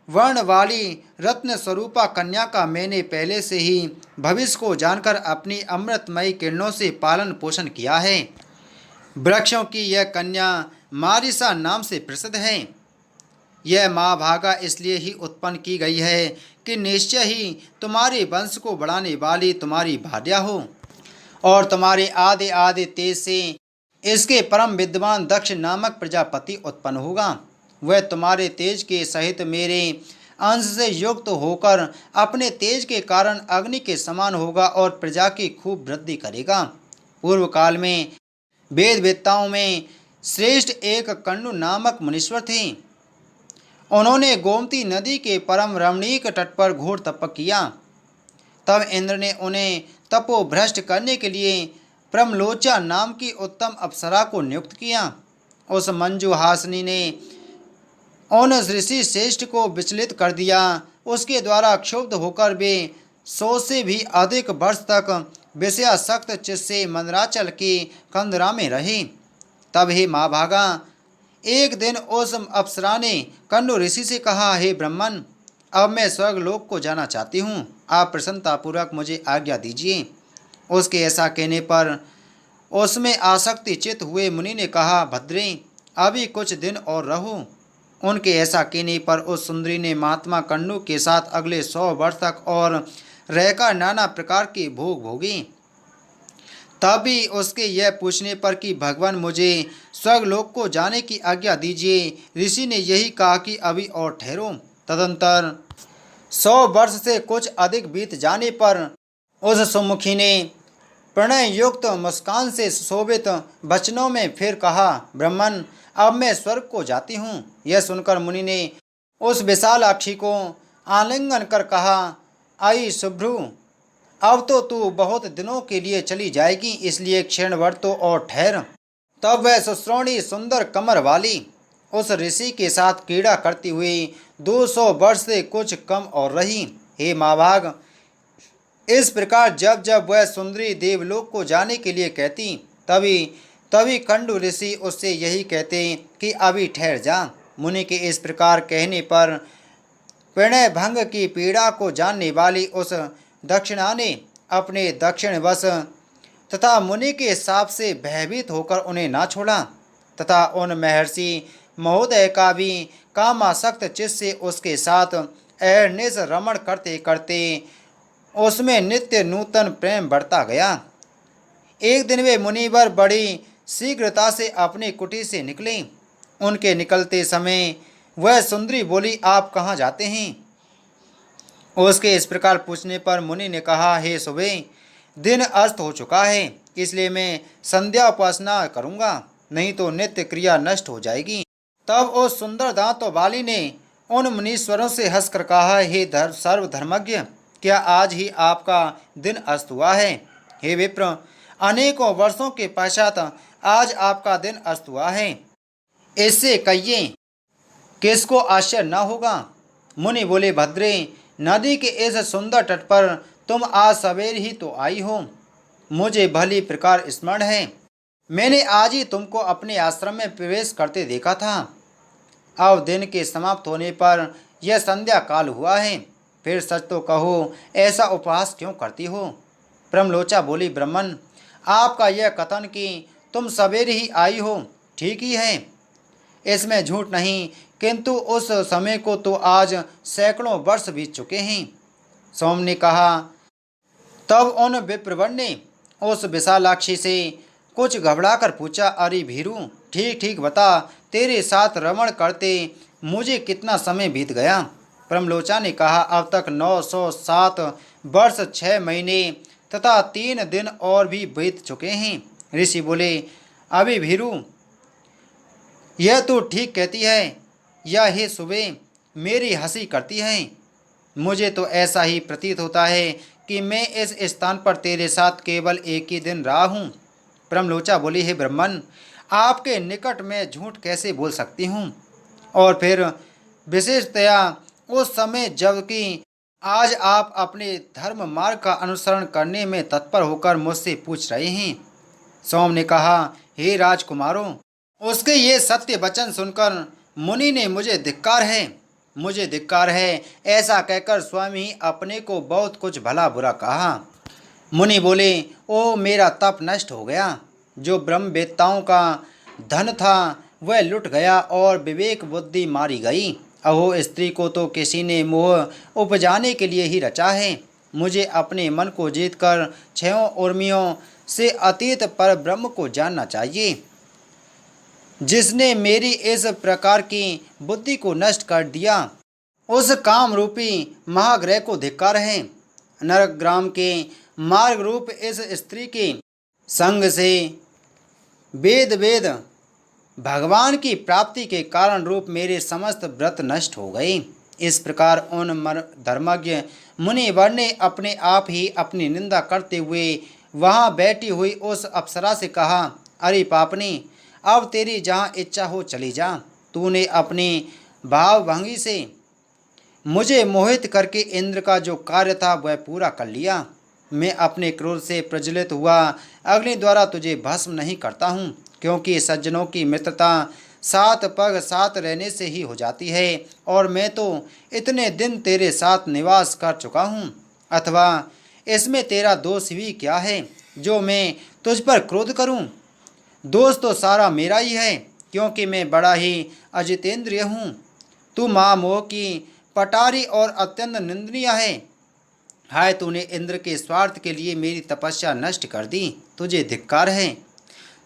वर्ण वाली रत्न स्वरूपा कन्या का मैंने पहले से ही भविष्य को जानकर अपनी अमृतमयी किरणों से पालन पोषण किया है। वृक्षों की यह कन्या मारिसा नाम से प्रसिद्ध है। यह महाभागा इसलिए ही उत्पन्न की गई है कि निश्चय ही तुम्हारे वंश को बढ़ाने वाली तुम्हारी भार्या हो और तुम्हारे आदि आदि तेज से इसके परम विद्वान दक्ष नामक प्रजापति उत्पन्न होगा। वह तुम्हारे तेज के सहित मेरे अंश से युक्त होकर अपने तेज के कारण अग्नि के समान होगा और प्रजा की खूब वृद्धि करेगा। पूर्व काल में वेदवेत्ताओं में श्रेष्ठ एक कंडु नामक मुनीश्वर थे। उन्होंने गोमती नदी के परम रमणीक तट पर घोर तप किया। तब इंद्र ने उन्हें तपोभ्रष्ट करने के लिए प्रमलोचा नाम की उत्तम अप्सरा को नियुक्त किया। उस मंजू हासनी ने उन ऋषि श्रेष्ठ को विचलित कर दिया। उसके द्वारा क्षुब्ध होकर वे 100 से भी अधिक वर्ष तक विषयासक्त चित्त से मंदराचल के कंदरा में रहे। तब हे महाभागा, एक दिन उस अप्सरा ने कंडु ऋषि से कहा, हे ब्रह्मन, अब मैं स्वर्गलोक को जाना चाहती हूँ, आप प्रसन्नतापूर्वक मुझे आज्ञा दीजिए। उसके ऐसा कहने पर उसमें आसक्ति चित हुए मुनि ने कहा, भद्रे, अभी कुछ दिन और रहो। उनके ऐसा कहने पर उस सुंदरी ने महात्मा कंडु के साथ अगले 100 वर्ष तक और रहकर नाना प्रकार के भोग भोगी। तभी उसके यह पूछने पर कि भगवान मुझे स्वर्गलोक को जाने की आज्ञा दीजिए, ऋषि ने यही कहा कि अभी और ठहरो। तदंतर 100 वर्ष से कुछ अधिक बीत जाने पर उस सुमुखी ने प्रणय युक्त मुस्कान से शोभित वचनों में फिर कहा, ब्रह्मन, अब मैं स्वर्ग को जाती हूँ। यह सुनकर मुनि ने उस विशालाक्षी को आलिंगन कर कहा, आई शुभ्रू, अब तो तू बहुत दिनों के लिए चली जाएगी, इसलिए क्षण भर तो और ठहर। तब वह सुश्रोणी सुंदर कमर वाली उस ऋषि के साथ क्रीड़ा करती हुई 200 वर्ष से कुछ कम और रही। हे महाभाग, इस प्रकार जब जब वह सुंदरी देवलोक को जाने के लिए कहती, तभी कंडु ऋषि उससे यही कहते कि अभी ठहर जा। मुनि के इस प्रकार कहने पर प्रणय भंग की पीड़ा को जानने वाली उस दक्षिणा ने अपने दक्षिण वश तथा मुनि के हिसाब से भयभीत होकर उन्हें ना छोड़ा तथा उन महर्षि महोदय का भी कामासक्त चित्त से उसके साथ अहर्निश रमण करते करते उसमें नित्य नूतन प्रेम बढ़ता गया। एक दिन वे मुनिवर बड़ी शीघ्रता से अपनी कुटी से निकले। उनके निकलते समय वह सुंदरी बोली, आप कहाँ जाते हैं? उसके इस प्रकार पूछने पर मुनि ने कहा, हे सुबह, दिन अस्त हो चुका है, इसलिए मैं संध्या उपासना करूँगा, नहीं तो नित्य क्रिया नष्ट हो जाएगी। तब उस सुंदर दांतों वाली ने उन मुनीश्वरों से हंसकर कहा, हे सर्वधर्मज्ञ, क्या आज ही आपका दिन अस्त हुआ है? हे विप्र, अनेकों वर्षों के पश्चात आज आपका दिन अस्त हुआ है, इससे कहिए किसको आश्चर्य न होगा। मुनि बोले, भद्रे, नदी के इस सुंदर तट पर तुम आज सवेरे ही तो आई हो, मुझे भली प्रकार स्मरण है, मैंने आज ही तुमको अपने आश्रम में प्रवेश करते देखा था। अब दिन के समाप्त होने पर यह संध्या काल हुआ है, फिर सच तो कहो, ऐसा उपहास क्यों करती हो? ब्रह्मलोचा बोली, ब्राह्मण, आपका यह कथन कि तुम सवेरे ही आई हो ठीक ही है, इसमें झूठ नहीं, किंतु उस समय को तो आज सैकड़ों वर्ष बीत चुके हैं। सोम ने कहा। तब उन विप्रवर ने उस विशालाक्षी से कुछ घबराकर पूछा, अरे भीरू, ठीक ठीक बता, तेरे साथ रमण करते मुझे कितना समय बीत गया? ब्रह्मलोचा ने कहा, अब तक 907 वर्ष 6 महीने तथा 3 दिन और भी बीत चुके हैं। ऋषि बोले, अभी भीरू, यह तो ठीक कहती है या हे सुबह मेरी हंसी करती है? मुझे तो ऐसा ही प्रतीत होता है कि मैं इस स्थान पर तेरे साथ केवल एक ही दिन रहा हूँ। ब्रह्मलोचा बोली, हे ब्राह्मण, आपके निकट में झूठ कैसे बोल सकती हूँ? और फिर विशेषतया उस समय जबकि आज आप अपने धर्म मार्ग का अनुसरण करने में तत्पर होकर मुझसे पूछ रहे हैं। सोम ने कहा, हे राजकुमारों, उसके ये सत्य वचन सुनकर मुनि ने मुझे धिक्कार है ऐसा कहकर स्वयं ही अपने को बहुत कुछ भला बुरा कहा। मुनि बोले, ओ मेरा तप नष्ट हो गया, जो ब्रह्मवेत्ताओं का धन था वह लुट गया और विवेक बुद्धि मारी गई। अहो, स्त्री को तो किसी ने मोह उपजाने के लिए ही रचा है। मुझे अपने मन को जीतकर 6 उर्मियों से अतीत पर ब्रह्म को जानना चाहिए, जिसने मेरी इस प्रकार की बुद्धि को नष्ट कर दिया। उस काम रूपी महाग्रह को धिक्कार है। नरक ग्राम के मार्ग रूप इस स्त्री के संग से वेद भगवान की प्राप्ति के कारण रूप मेरे समस्त व्रत नष्ट हो गए। इस प्रकार उन धर्मज्ञ मुनिवर ने अपने आप ही अपनी निंदा करते हुए वहाँ बैठी हुई उस अप्सरा से कहा, अरे पापनी, अब तेरी जहाँ इच्छा हो चली जा। तूने अपनी भावभंगी से मुझे मोहित करके इंद्र का जो कार्य था वह पूरा कर लिया। मैं अपने क्रोध से प्रज्वलित हुआ अग्नि द्वारा तुझे भस्म नहीं करता हूँ, क्योंकि सज्जनों की मित्रता 7 पग 7 रहने से ही हो जाती है, और मैं तो इतने दिन तेरे साथ निवास कर चुका हूँ। अथवा इसमें तेरा दोष भी क्या है जो मैं तुझ पर क्रोध करूँ? दोष तो सारा मेरा ही है, क्योंकि मैं बड़ा ही अजितेंद्रिय हूँ। तू महामोह की पटारी और अत्यंत निंदनीय है। हाय, तूने इंद्र के स्वार्थ के लिए मेरी तपस्या नष्ट कर दी, तुझे धिक्कार है।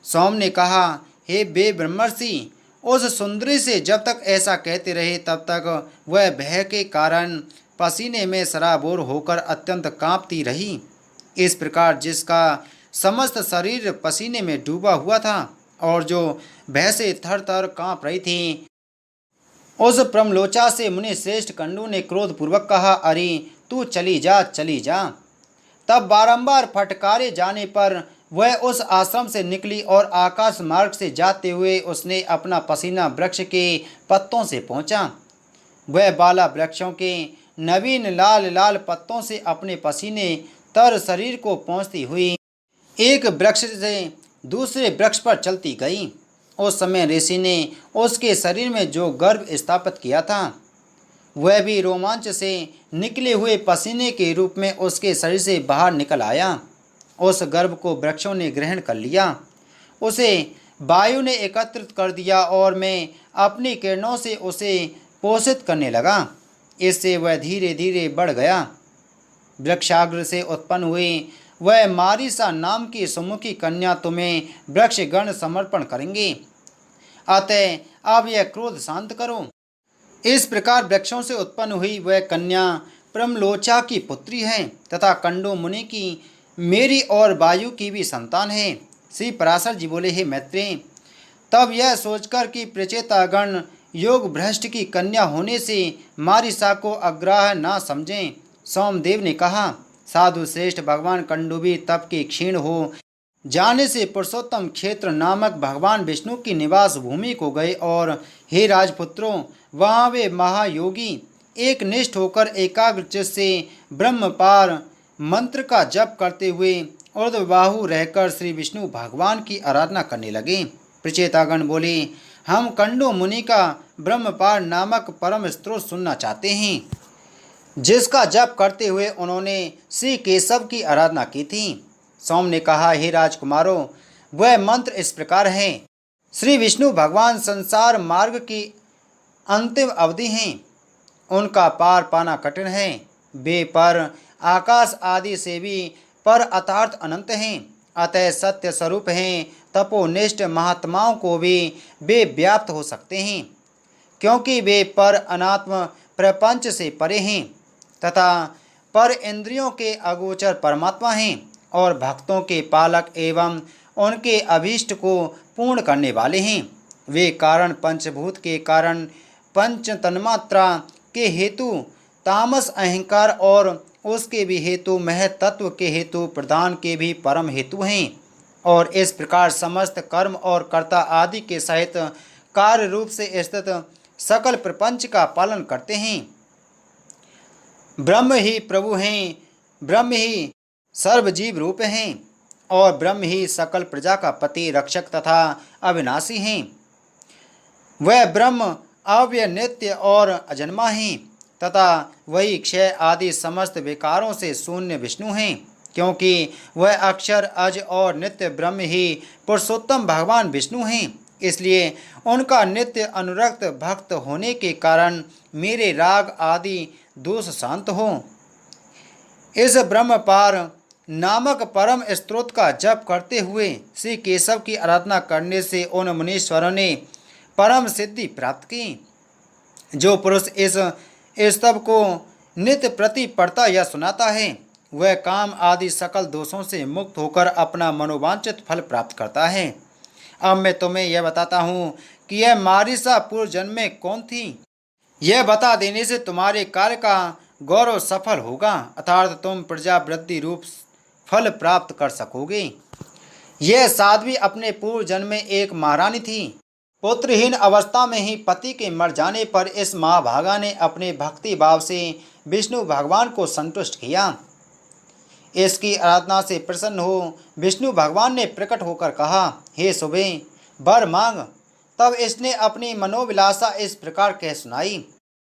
सोम ने कहा, हे बे ब्रह्मर्षि, उस सुंदरी से जब तक ऐसा कहते रहे तब तक वह भय के कारण पसीने में सराबोर होकर अत्यंत कांपती रही। इस प्रकार जिसका समस्त शरीर पसीने में डूबा हुआ था और जो भय से थर थर काँप रही थी, उस ब्रह्मलोचा से मुनि श्रेष्ठ कंडू ने क्रोधपूर्वक कहा, अरे तू चली जा, चली जा। तब बारंबार फटकारे जाने पर वह उस आश्रम से निकली और आकाश मार्ग से जाते हुए उसने अपना पसीना वृक्ष के पत्तों से पहुँचा। वह बाला वृक्षों के नवीन लाल लाल पत्तों से अपने पसीने तर शरीर को पहुँचती हुई एक वृक्ष से दूसरे वृक्ष पर चलती गई। उस समय ऋषि ने उसके शरीर में जो गर्भ स्थापित किया था वह भी रोमांच से निकले हुए पसीने के रूप में उसके शरीर से बाहर निकल आया। उस गर्भ को वृक्षों ने ग्रहण कर लिया, उसे वायु ने एकत्रित कर दिया और मैं अपनी किरणों से उसे पोषित करने लगा। इससे वह धीरे धीरे बढ़ गया। वृक्षाग्र से उत्पन्न हुई वह मारिसा नाम की सुमुखी कन्या तुम्हें वृक्षगण समर्पण करेंगे। अतः अब यह क्रोध शांत करो। इस प्रकार वृक्षों से उत्पन्न हुई वह कन्या प्रमलोचा की पुत्री है तथा कंडो मुनि की, मेरी और वायु की भी संतान है। श्री पराशर जी बोले, हे मैत्रेय, तब यह सोचकर कि प्रचेतागण योग भ्रष्ट की कन्या होने से मारिसा को अग्राह्य ना समझें, सोमदेव ने कहा, साधु श्रेष्ठ भगवान कंडुबी तप के क्षीण हो जाने से पुरुषोत्तम क्षेत्र नामक भगवान विष्णु की निवास भूमि को गए और हे राजपुत्रों, वहाँ वे महायोगी एक निष्ठ होकर एकाग्र चित्त से ब्रह्मपार मंत्र का जप करते हुए ऊर्ध्वबाहु रहकर श्री विष्णु भगवान की आराधना करने लगे। प्रचेतागण बोले, हम कंडो मुनि का ब्रह्मपार नामक परम स्त्रोत सुनना चाहते हैं, जिसका जप करते हुए उन्होंने श्री केशव की आराधना की थी। सोम ने कहा, हे राजकुमारों, वह मंत्र इस प्रकार है। श्री विष्णु भगवान संसार मार्ग की अंतिम अवधि हैं, उनका पार पाना कठिन है। वे पर आकाश आदि से भी पर अतार्थ अनंत हैं, अतः सत्य स्वरूप हैं। तपोनिष्ठ महात्माओं को भी वे व्याप्त हो सकते हैं, क्योंकि वे पर अनात्म प्रपंच से परे हैं तथा पर इंद्रियों के अगोचर परमात्मा हैं और भक्तों के पालक एवं उनके अभीष्ट को पूर्ण करने वाले हैं। वे कारण पंचभूत के कारण पंच तन्मात्रा के हेतु तामस अहंकार और उसके भी हेतु महतत्व के हेतु प्रधान के भी परम हेतु हैं और इस प्रकार समस्त कर्म और कर्ता आदि के सहित कार्य रूप से स्थित सकल प्रपंच का पालन करते हैं। ब्रह्म ही प्रभु हैं, ब्रह्म ही सर्वजीव रूप हैं और ब्रह्म ही सकल प्रजा का पति रक्षक तथा अविनाशी हैं। वह ब्रह्म अव्यय नित्य और अजन्मा हैं तथा वही क्षय आदि समस्त विकारों से शून्य विष्णु हैं, क्योंकि वह अक्षर अज और नित्य ब्रह्म ही पुरुषोत्तम भगवान विष्णु हैं। इसलिए उनका नित्य अनुरक्त भक्त होने के कारण मेरे राग आदि दोष शांत हो। इस ब्रह्मपार नामक परम स्त्रोत का जप करते हुए श्री केशव की आराधना करने से उन मुनीश्वरों ने परम सिद्धि प्राप्त की। जो पुरुष इस स्तव को नित्य प्रति पढ़ता या सुनाता है, वह काम आदि सकल दोषों से मुक्त होकर अपना मनोवांछित फल प्राप्त करता है। अब मैं तुम्हें यह बताता हूँ कि यह मारिसा पूर्व जन्म में कौन थी। यह बता देने से तुम्हारे कार्य का गौरव सफल होगा, अर्थात तुम प्रजावृद्धि रूप फल प्राप्त कर सकोगे। यह साध्वी अपने पूर्व जन्म में एक महारानी थी। पुत्रहीन अवस्था में ही पति के मर जाने पर इस महाभागा ने अपने भक्ति भाव से विष्णु भगवान को संतुष्ट किया। इसकी आराधना से प्रसन्न हो विष्णु भगवान ने प्रकट होकर कहा, हे सुबे, वर मांग। तब इसने अपनी मनोविलासा इस प्रकार कह सुनाई,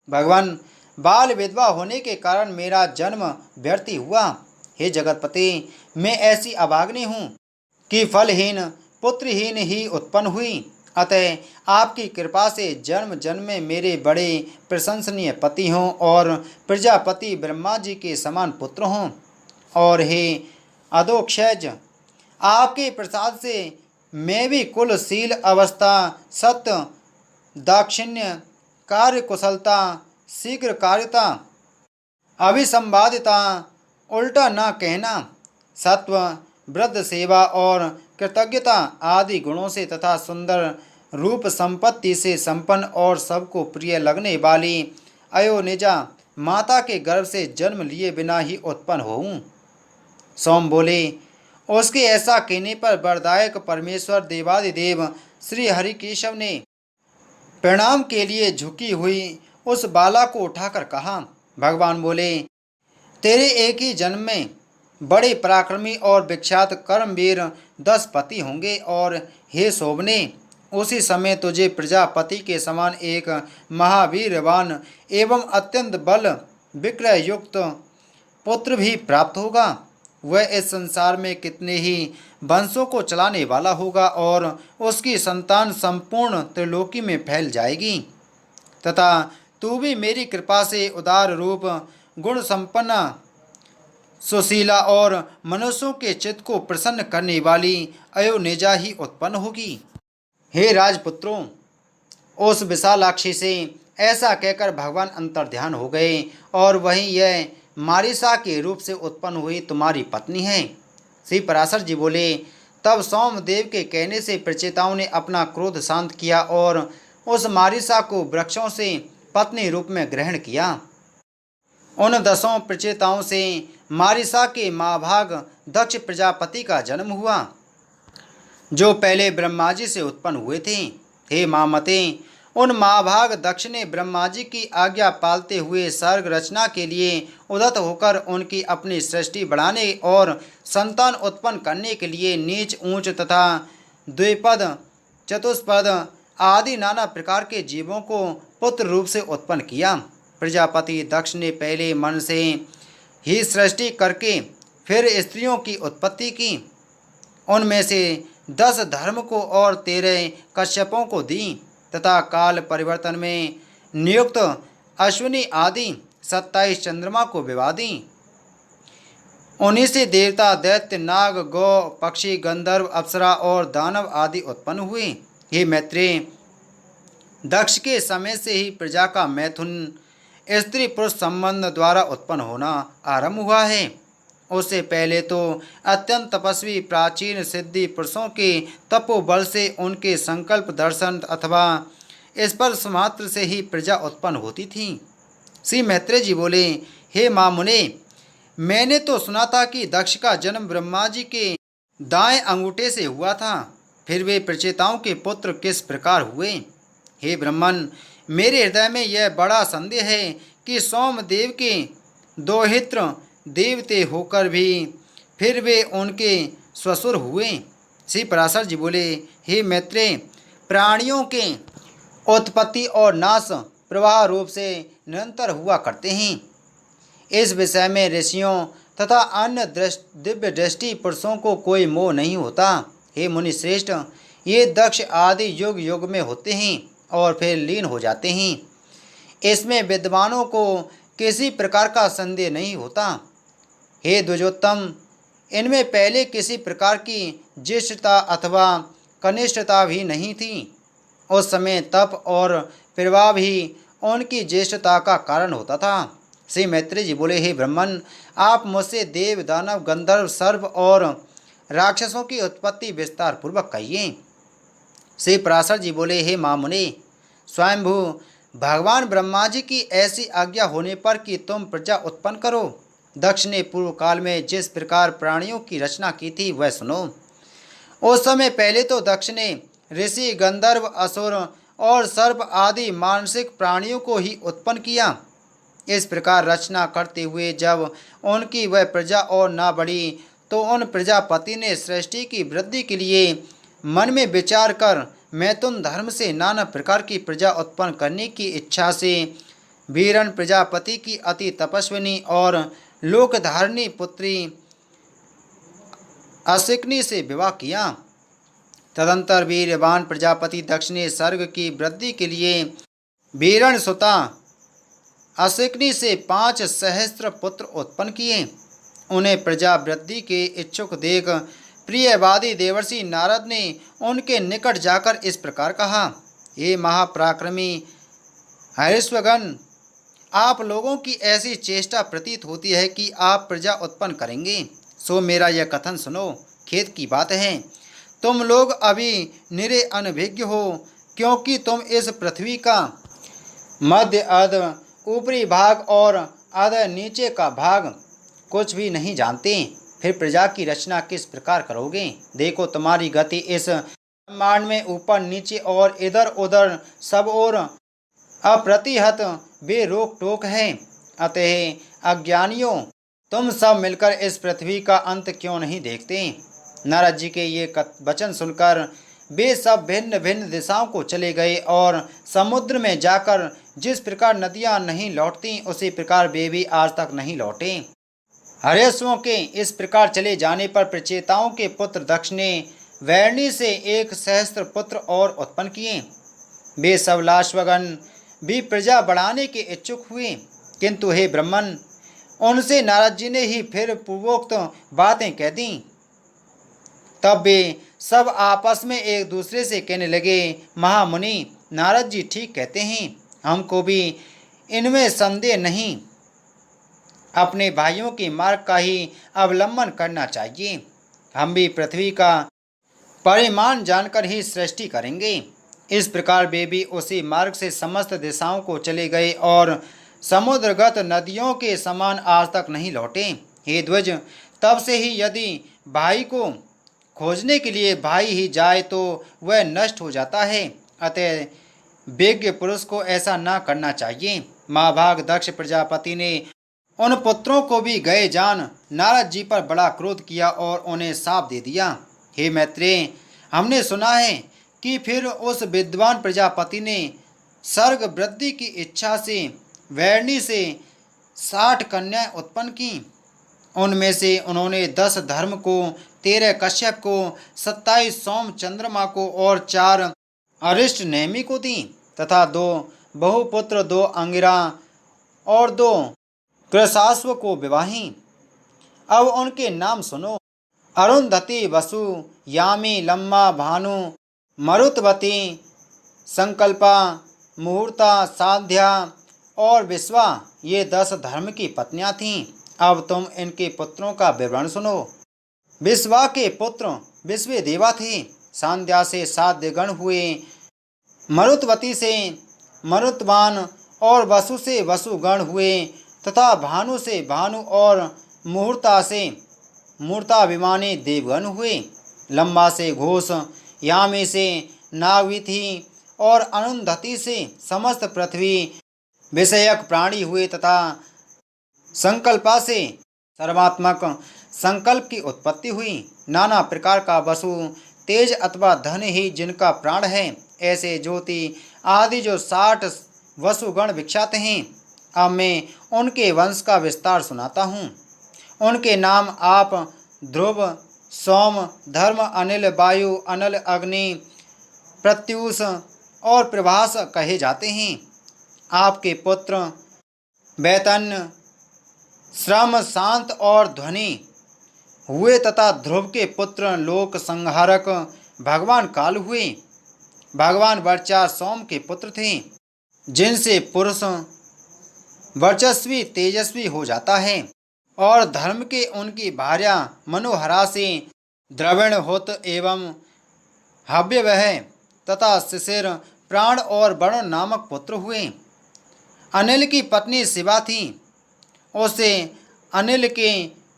भगवान, बाल विधवा होने के कारण मेरा जन्म व्यर्थ हुआ। हे जगतपति, मैं ऐसी अभाग्नि हूँ कि फलहीन पुत्रहीन ही उत्पन्न हुई। अतः आपकी कृपा से जन्म जन्म में मेरे बड़े प्रशंसनीय पति हों और प्रजापति ब्रह्मा जी के समान पुत्र हों। और हे अधोक्षज, आपके प्रसाद से मैं भी कुलशील अवस्था, सत्य, दाक्षिण्य, कार्य कुशलता, शीघ्र कार्यता, अभिसंवादिता, उल्टा न कहना, सत्व, वृद्ध सेवा और कृतज्ञता आदि गुणों से तथा सुंदर रूप संपत्ति से संपन्न और सबको प्रिय लगने वाली अयोनिजा माता के गर्भ से जन्म लिए बिना ही उत्पन्न होऊं। सोम बोले, उसके ऐसा कहने पर वरदायक परमेश्वर देवादिदेव श्री हरिकेशव ने प्रणाम के लिए झुकी हुई उस बाला को उठाकर कहा। भगवान बोले, तेरे एक ही जन्म में बड़े पराक्रमी और विख्यात कर्मवीर 10 पति होंगे और हे शोभने, उसी समय तुझे प्रजापति के समान एक महावीरवान एवं अत्यंत बल विक्रय युक्त पुत्र भी प्राप्त होगा। वह इस संसार में कितने ही वंशों को चलाने वाला होगा और उसकी संतान संपूर्ण त्रिलोकी में फैल जाएगी। तथा तू भी मेरी कृपा से उदार रूप, गुण संपन्न, सुशीला और मनुष्यों के चित्त को प्रसन्न करने वाली अयोनिजा ही उत्पन्न होगी। हे राजपुत्रों, उस विशालाक्षी से ऐसा कहकर भगवान अंतर्ध्यान हो गए और वहीं यह मारिसा के रूप से उत्पन्न हुई तुम्हारी पत्नी है। श्री पराशर जी बोले, तब सोमदेव के कहने से प्रचेताओं ने अपना क्रोध शांत किया और उस मारिसा को वृक्षों से पत्नी रूप में ग्रहण किया। उन 10 प्रचेताओं से मारिसा के महाभाग दक्ष प्रजापति का जन्म हुआ, जो पहले ब्रह्मा जी से उत्पन्न हुए थे। हे मामते, उन महाभाग दक्ष ने ब्रह्मा जी की आज्ञा पालते हुए सर्ग रचना के लिए उदत होकर उनकी अपनी सृष्टि बढ़ाने और संतान उत्पन्न करने के लिए नीच ऊंच तथा द्विपद, चतुष्पद आदि नाना प्रकार के जीवों को पुत्र रूप से उत्पन्न किया। प्रजापति दक्ष ने पहले मन से ही सृष्टि करके फिर स्त्रियों की उत्पत्ति की। उनमें से 10 धर्म को और 13 कश्यपों को दी तथा काल परिवर्तन में नियुक्त अश्विनी आदि 27 चंद्रमा को विवाह दी। उन्हीं से देवता, दैत्य, नाग, गौ, पक्षी, गंधर्व, अप्सरा और दानव आदि उत्पन्न हुए। हे मैत्रेय, दक्ष के समय से ही प्रजा का मैथुन स्त्री पुरुष संबंध द्वारा उत्पन्न होना आरंभ हुआ है। उससे पहले तो अत्यंत तपस्वी प्राचीन सिद्धि पुरुषों के तपोबल से उनके संकल्प दर्शन अथवा स्पर्श मात्र से ही प्रजा उत्पन्न होती थी। श्री मैत्रेय जी बोले, हे माँ मुने, मैंने तो सुना था कि दक्ष का जन्म ब्रह्मा जी के दाएं अंगूठे से हुआ था। फिर वे प्रचेताओं के पुत्र किस प्रकार हुए? हे ब्रह्मन, मेरे हृदय में यह बड़ा संदेह है कि सोमदेव के दोहित्र देवते होकर भी फिर वे उनके ससुर हुए। श्री पराशर जी बोले, हे मैत्रेय, प्राणियों के उत्पत्ति और नाश प्रवाह रूप से निरंतर हुआ करते हैं। इस विषय में ऋषियों तथा अन्य दिव्य दृष्टि पुरुषों को कोई मोह नहीं होता। हे मुनि श्रेष्ठ, ये दक्ष आदि युग युग में होते हैं और फिर लीन हो जाते हैं। इसमें विद्वानों को किसी प्रकार का संदेह नहीं होता। हे द्विजोत्तम, इनमें पहले किसी प्रकार की ज्येष्ठता अथवा कनिष्ठता भी नहीं थी। उस समय तप और प्रभाव ही उनकी ज्येष्ठता का कारण होता था। श्री मैत्रेय जी बोले, हे ब्रह्मन, आप मुझसे देव, दानव, गंधर्व, सर्प और राक्षसों की उत्पत्ति विस्तार पूर्वक कहिए। श्री पराशर जी बोले, हे मामुने, स्वयंभू भगवान ब्रह्मा जी की ऐसी आज्ञा होने पर कि तुम प्रजा उत्पन्न करो। दक्ष ने पूर्व काल में जिस प्रकार प्राणियों की रचना की थी वह सुनो। उस समय पहले तो दक्ष ने ऋषि, गंधर्व, असुर और सर्प आदि मानसिक प्राणियों को ही उत्पन्न किया। इस प्रकार रचना करते हुए जब उनकी वह प्रजा और ना बढ़ी तो उन प्रजापति ने सृष्टि की वृद्धि के लिए मन में विचार कर मैथुन धर्म से नाना प्रकार की प्रजा उत्पन्न करने की इच्छा से वीरण प्रजापति की अति तपस्विनी और लोकधारिणी पुत्री असिकनी से विवाह किया। तदंतर वीरवान प्रजापति दक्ष ने सर्ग की वृद्धि के लिए वीरण सुता असिकनी से 5 सहस्त्र पुत्र उत्पन्न किए। उन्हें प्रजा वृद्धि के इच्छुक देख प्रियवादी देवर्षि नारद ने उनके निकट जाकर इस प्रकार कहा, हे महापराक्रमी हरिश्वगण, आप लोगों की ऐसी चेष्टा प्रतीत होती है कि आप प्रजा उत्पन्न करेंगे। सो मेरा यह कथन सुनो, खेद की बात है। तुम लोग अभी निरे अनभिज्ञ हो, क्योंकि तुम इस पृथ्वी का मध्य अध, ऊपरी भाग और अध नीचे का भाग कुछ भी नहीं जानते। फिर प्रजा की रचना किस प्रकार करोगे? देखो, तुम्हारी गति इस ब्रह्मांड में ऊपर नीचे और इधर उधर सब ओर अप्रतिहत बेरोक टोक है। अतः अज्ञानियों, तुम सब मिलकर इस पृथ्वी का अंत क्यों नहीं देखते? नारद जी के ये वचन सुनकर वे सब भिन्न भिन्न दिशाओं को चले गए और समुद्र में जाकर जिस प्रकार नदियां नहीं लौटती उसी प्रकार वे भी आज तक नहीं लौटे। हर्यश्वों के इस प्रकार चले जाने पर प्रचेताओं के पुत्र दक्ष ने वैरणी से 1 सहस्त्र पुत्र और उत्पन्न किए। वे सब लाश्वगण भी प्रजा बढ़ाने के इच्छुक हुए, किंतु हे ब्राह्मण, उनसे नारद जी ने ही फिर पूर्वोक्त बातें कह दी। तब वे सब आपस में एक दूसरे से कहने लगे, महामुनि, नारद जी ठीक कहते हैं, हमको भी इनमें संदेह नहीं। अपने भाइयों के मार्ग का ही अवलंबन करना चाहिए। हम भी पृथ्वी का परिमाण जानकर ही सृष्टि करेंगे। इस प्रकार वे भी उसी मार्ग से समस्त दिशाओं को चले गए और समुद्रगत नदियों के समान आज तक नहीं लौटे। हे ध्वज, तब से ही यदि भाई को खोजने के लिए भाई ही जाए तो वह नष्ट हो जाता है। अतः विज्ञ पुरुष को ऐसा न करना चाहिए। महाभाग दक्ष प्रजापति ने उन पुत्रों को भी गए जान नारद जी पर बड़ा क्रोध किया और उन्हें शाप दे दिया। हे मैत्रेय, हमने सुना है कि फिर उस विद्वान प्रजापति ने सर्ग वृद्धि की इच्छा से वैरणी से 60 कन्याएं उत्पन्न की। उनमें से उन्होंने 10 धर्म को, 13 कश्यप को, 27 सोम चंद्रमा को और 4 अरिष्ट नेमि को दी तथा 2 बहुपुत्र, 2 अंगिरा और 2 कृशाश्व को विवाही। अब उनके नाम सुनो। अरुंधति, वसु, यामी, लम्मा, भानु, मरुतवती, संकल्पा, मुहूर्ता, साध्या और विश्वा, ये 10 धर्म की पत्नियां थीं। अब तुम इनके पुत्रों का विवरण सुनो। विश्वा के पुत्र विश्वे देवा थे। सांध्या से साध्य गण हुए, मरुतवती से मरुतवान और वसु से वसुगण हुए तथा भानु से भानु और मुहूर्ता से मूर्ताभिमानी देवगण हुए। लम्बा से घोष, यामी से नागविथि और अरुंधति से समस्त पृथ्वी विषयक प्राणी हुए तथा संकल्पा से सर्वात्मक संकल्प की उत्पत्ति हुई। नाना प्रकार का वसु, तेज अथवा धन ही जिनका प्राण है, ऐसे ज्योति आदि जो 60 वसुगण विख्यात हैं। अब मैं उनके वंश का विस्तार सुनाता हूँ। उनके नाम आप, ध्रुव, सोम, धर्म, अनिल, वायु, अनल, अग्नि, प्रत्युष और प्रभास कहे जाते हैं। आपके पुत्र वैतन्य, श्रम, शांत और ध्वनि हुए तथा ध्रुव के पुत्र लोक संहारक भगवान काल हुए। भगवान वर्चा सोम के पुत्र थे, जिनसे पुरुष वर्चस्वी तेजस्वी हो जाता है। और धर्म के उनकी भार्या मनोहरा से द्रविण होत एवं हव्यवह तथा शिशिर, प्राण और वरुण नामक पुत्र हुए। अनिल की पत्नी शिवा थी। उससे अनिल के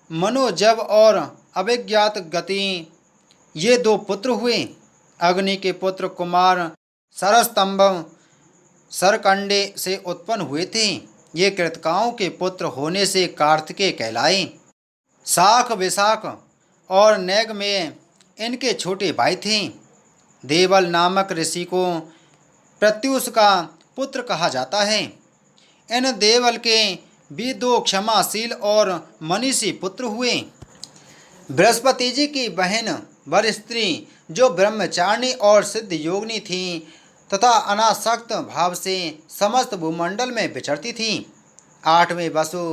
मनोजव और अभिज्ञात गति ये 2 पुत्र हुए। अग्नि के पुत्र कुमार सरस्तंभ सरकंडे से उत्पन्न हुए थे। ये कृतकाओं के पुत्र होने से कार्तिकेय कहलाए। शाख, विशाख और नैग में इनके छोटे भाई थे। देवल नामक ऋषि को प्रत्युष का पुत्र कहा जाता है। इन देवल के भी 2 क्षमाशील और मनीषी पुत्र हुए। बृहस्पति जी की बहन वर स्त्री जो ब्रह्मचारिणी और सिद्ध योगिनी थी तथा अनासक्त भाव से समस्त भूमंडल में विचरती थी। 8वें वसु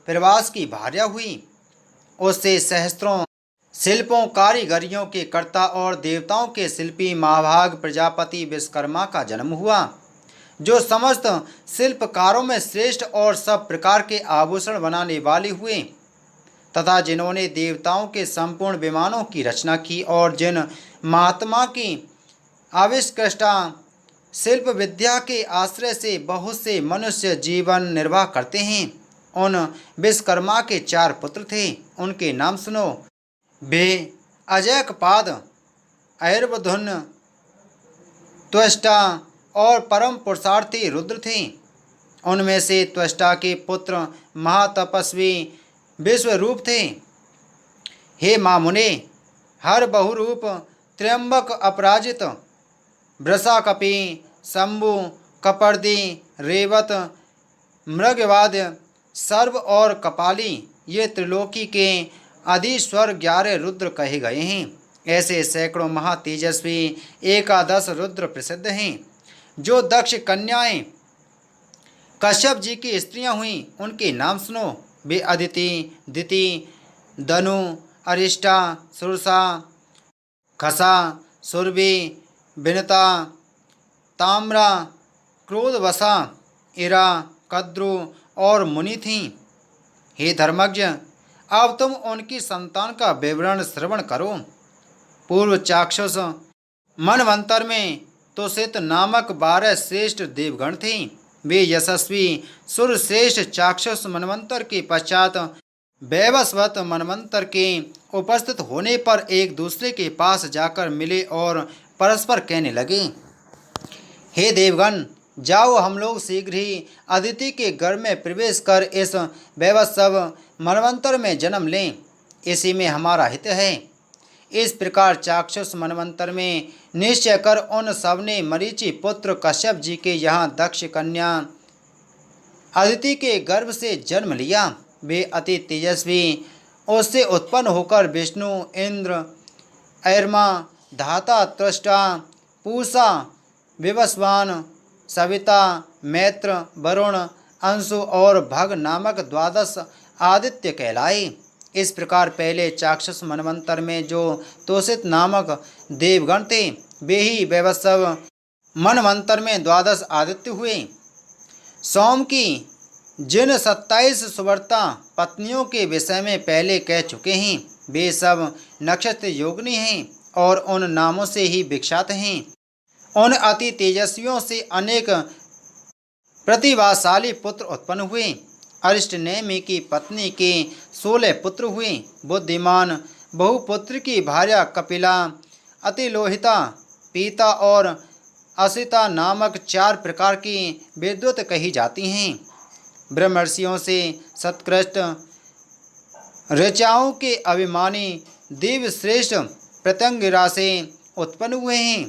प्रवास की भार्या हुई। उससे सहस्त्रों शिल्पों कारीगरियों के कर्ता और देवताओं के शिल्पी महाभाग प्रजापति विश्वकर्मा का जन्म हुआ, जो समस्त शिल्पकारों में श्रेष्ठ और सब प्रकार के आभूषण बनाने वाले हुए तथा जिन्होंने देवताओं के संपूर्ण विमानों की रचना की और जिन महात्मा की आविष्कृष्टा शिल्प विद्या के आश्रय से बहुत से मनुष्य जीवन निर्वाह करते हैं, उन विश्वकर्मा के 4 पुत्र थे। उनके नाम सुनो। वे अजयकपाद, ऐर्वधुन, त्वष्टा और परम पुरुषार्थी रुद्र थे। उनमें से त्वष्टा के पुत्र महातपस्वी विश्वरूप थे। हे महामुने, हर बहुरूप त्र्यंबक अपराजित, वृषाकपि, शंभु, कपर्दी, रेवत, मृगवाद्य, सर्व और कपाली ये त्रिलोकी के अधीश्वर 11 रुद्र कहे गए हैं। ऐसे सैकड़ों महातेजस्वी एकादश रुद्र प्रसिद्ध हैं। जो दक्ष कन्याएं कश्यप जी की स्त्रियां हुईं उनके नाम सुनो। वे अदिति, दिति, दनु, अरिष्टा, सुरसा, खसा, सुरभि, विनता, ताम्रा, क्रोधवसा, इरा, कद्रु और मुनि थीं। हे धर्मज्ञ, अब तुम उनकी संतान का विवरण श्रवण करो। पूर्व चाक्षुष मनवंतर में तोषित नामक 12 श्रेष्ठ देवगण थे। वे यशस्वी सुरश्रेष्ठ चाक्षुष मनवंतर के पश्चात वैवस्वत मनवंतर के उपस्थित होने पर एक दूसरे के पास जाकर मिले और परस्पर कहने लगे, हे देवगण, जाओ हम लोग शीघ्र ही अदिति के गर्भ में प्रवेश कर इस वैवस्वत मनवंतर में जन्म लें, इसी में हमारा हित है। इस प्रकार चाक्षुष मनवंतर में निश्चय कर उन सब ने मरीचि पुत्र कश्यप जी के यहाँ दक्ष कन्या अदिति के गर्भ से जन्म लिया। वे अति तेजस्वी उससे उत्पन्न होकर विष्णु, इंद्र, ऐर्मा, धाता, त्रष्टा, पूषा, विवस्वान, सविता, मैत्र, वरुण, अंशु और भग नामक 12 आदित्य कहलाए। इस प्रकार पहले चाक्षुष मनवंतर में जो तोषित नामक देवगण थे वे ही वैवस्वत मनवंतर में 12 आदित्य हुए। सोम की जिन 27 सुवर्ता पत्नियों के विषय में पहले कह चुके हैं वे सब नक्षत्र योगिनी हैं और उन नामों से ही विख्यात हैं। उन अति तेजस्वियों से अनेक प्रतिभाशाली पुत्र उत्पन्न हुए। अरिष्टनेमि की पत्नी के 16 पुत्र हुए। बुद्धिमान बहुपुत्र की भार्या कपिला, अतिलोहिता, पीता और असिता नामक 4 प्रकार की विद्युत कही जाती हैं। ब्रह्मर्षियों से सत्कृष्ट ऋचाओं के अभिमानी देव श्रेष्ठ प्रत्यंगिरा से उत्पन्न हुए हैं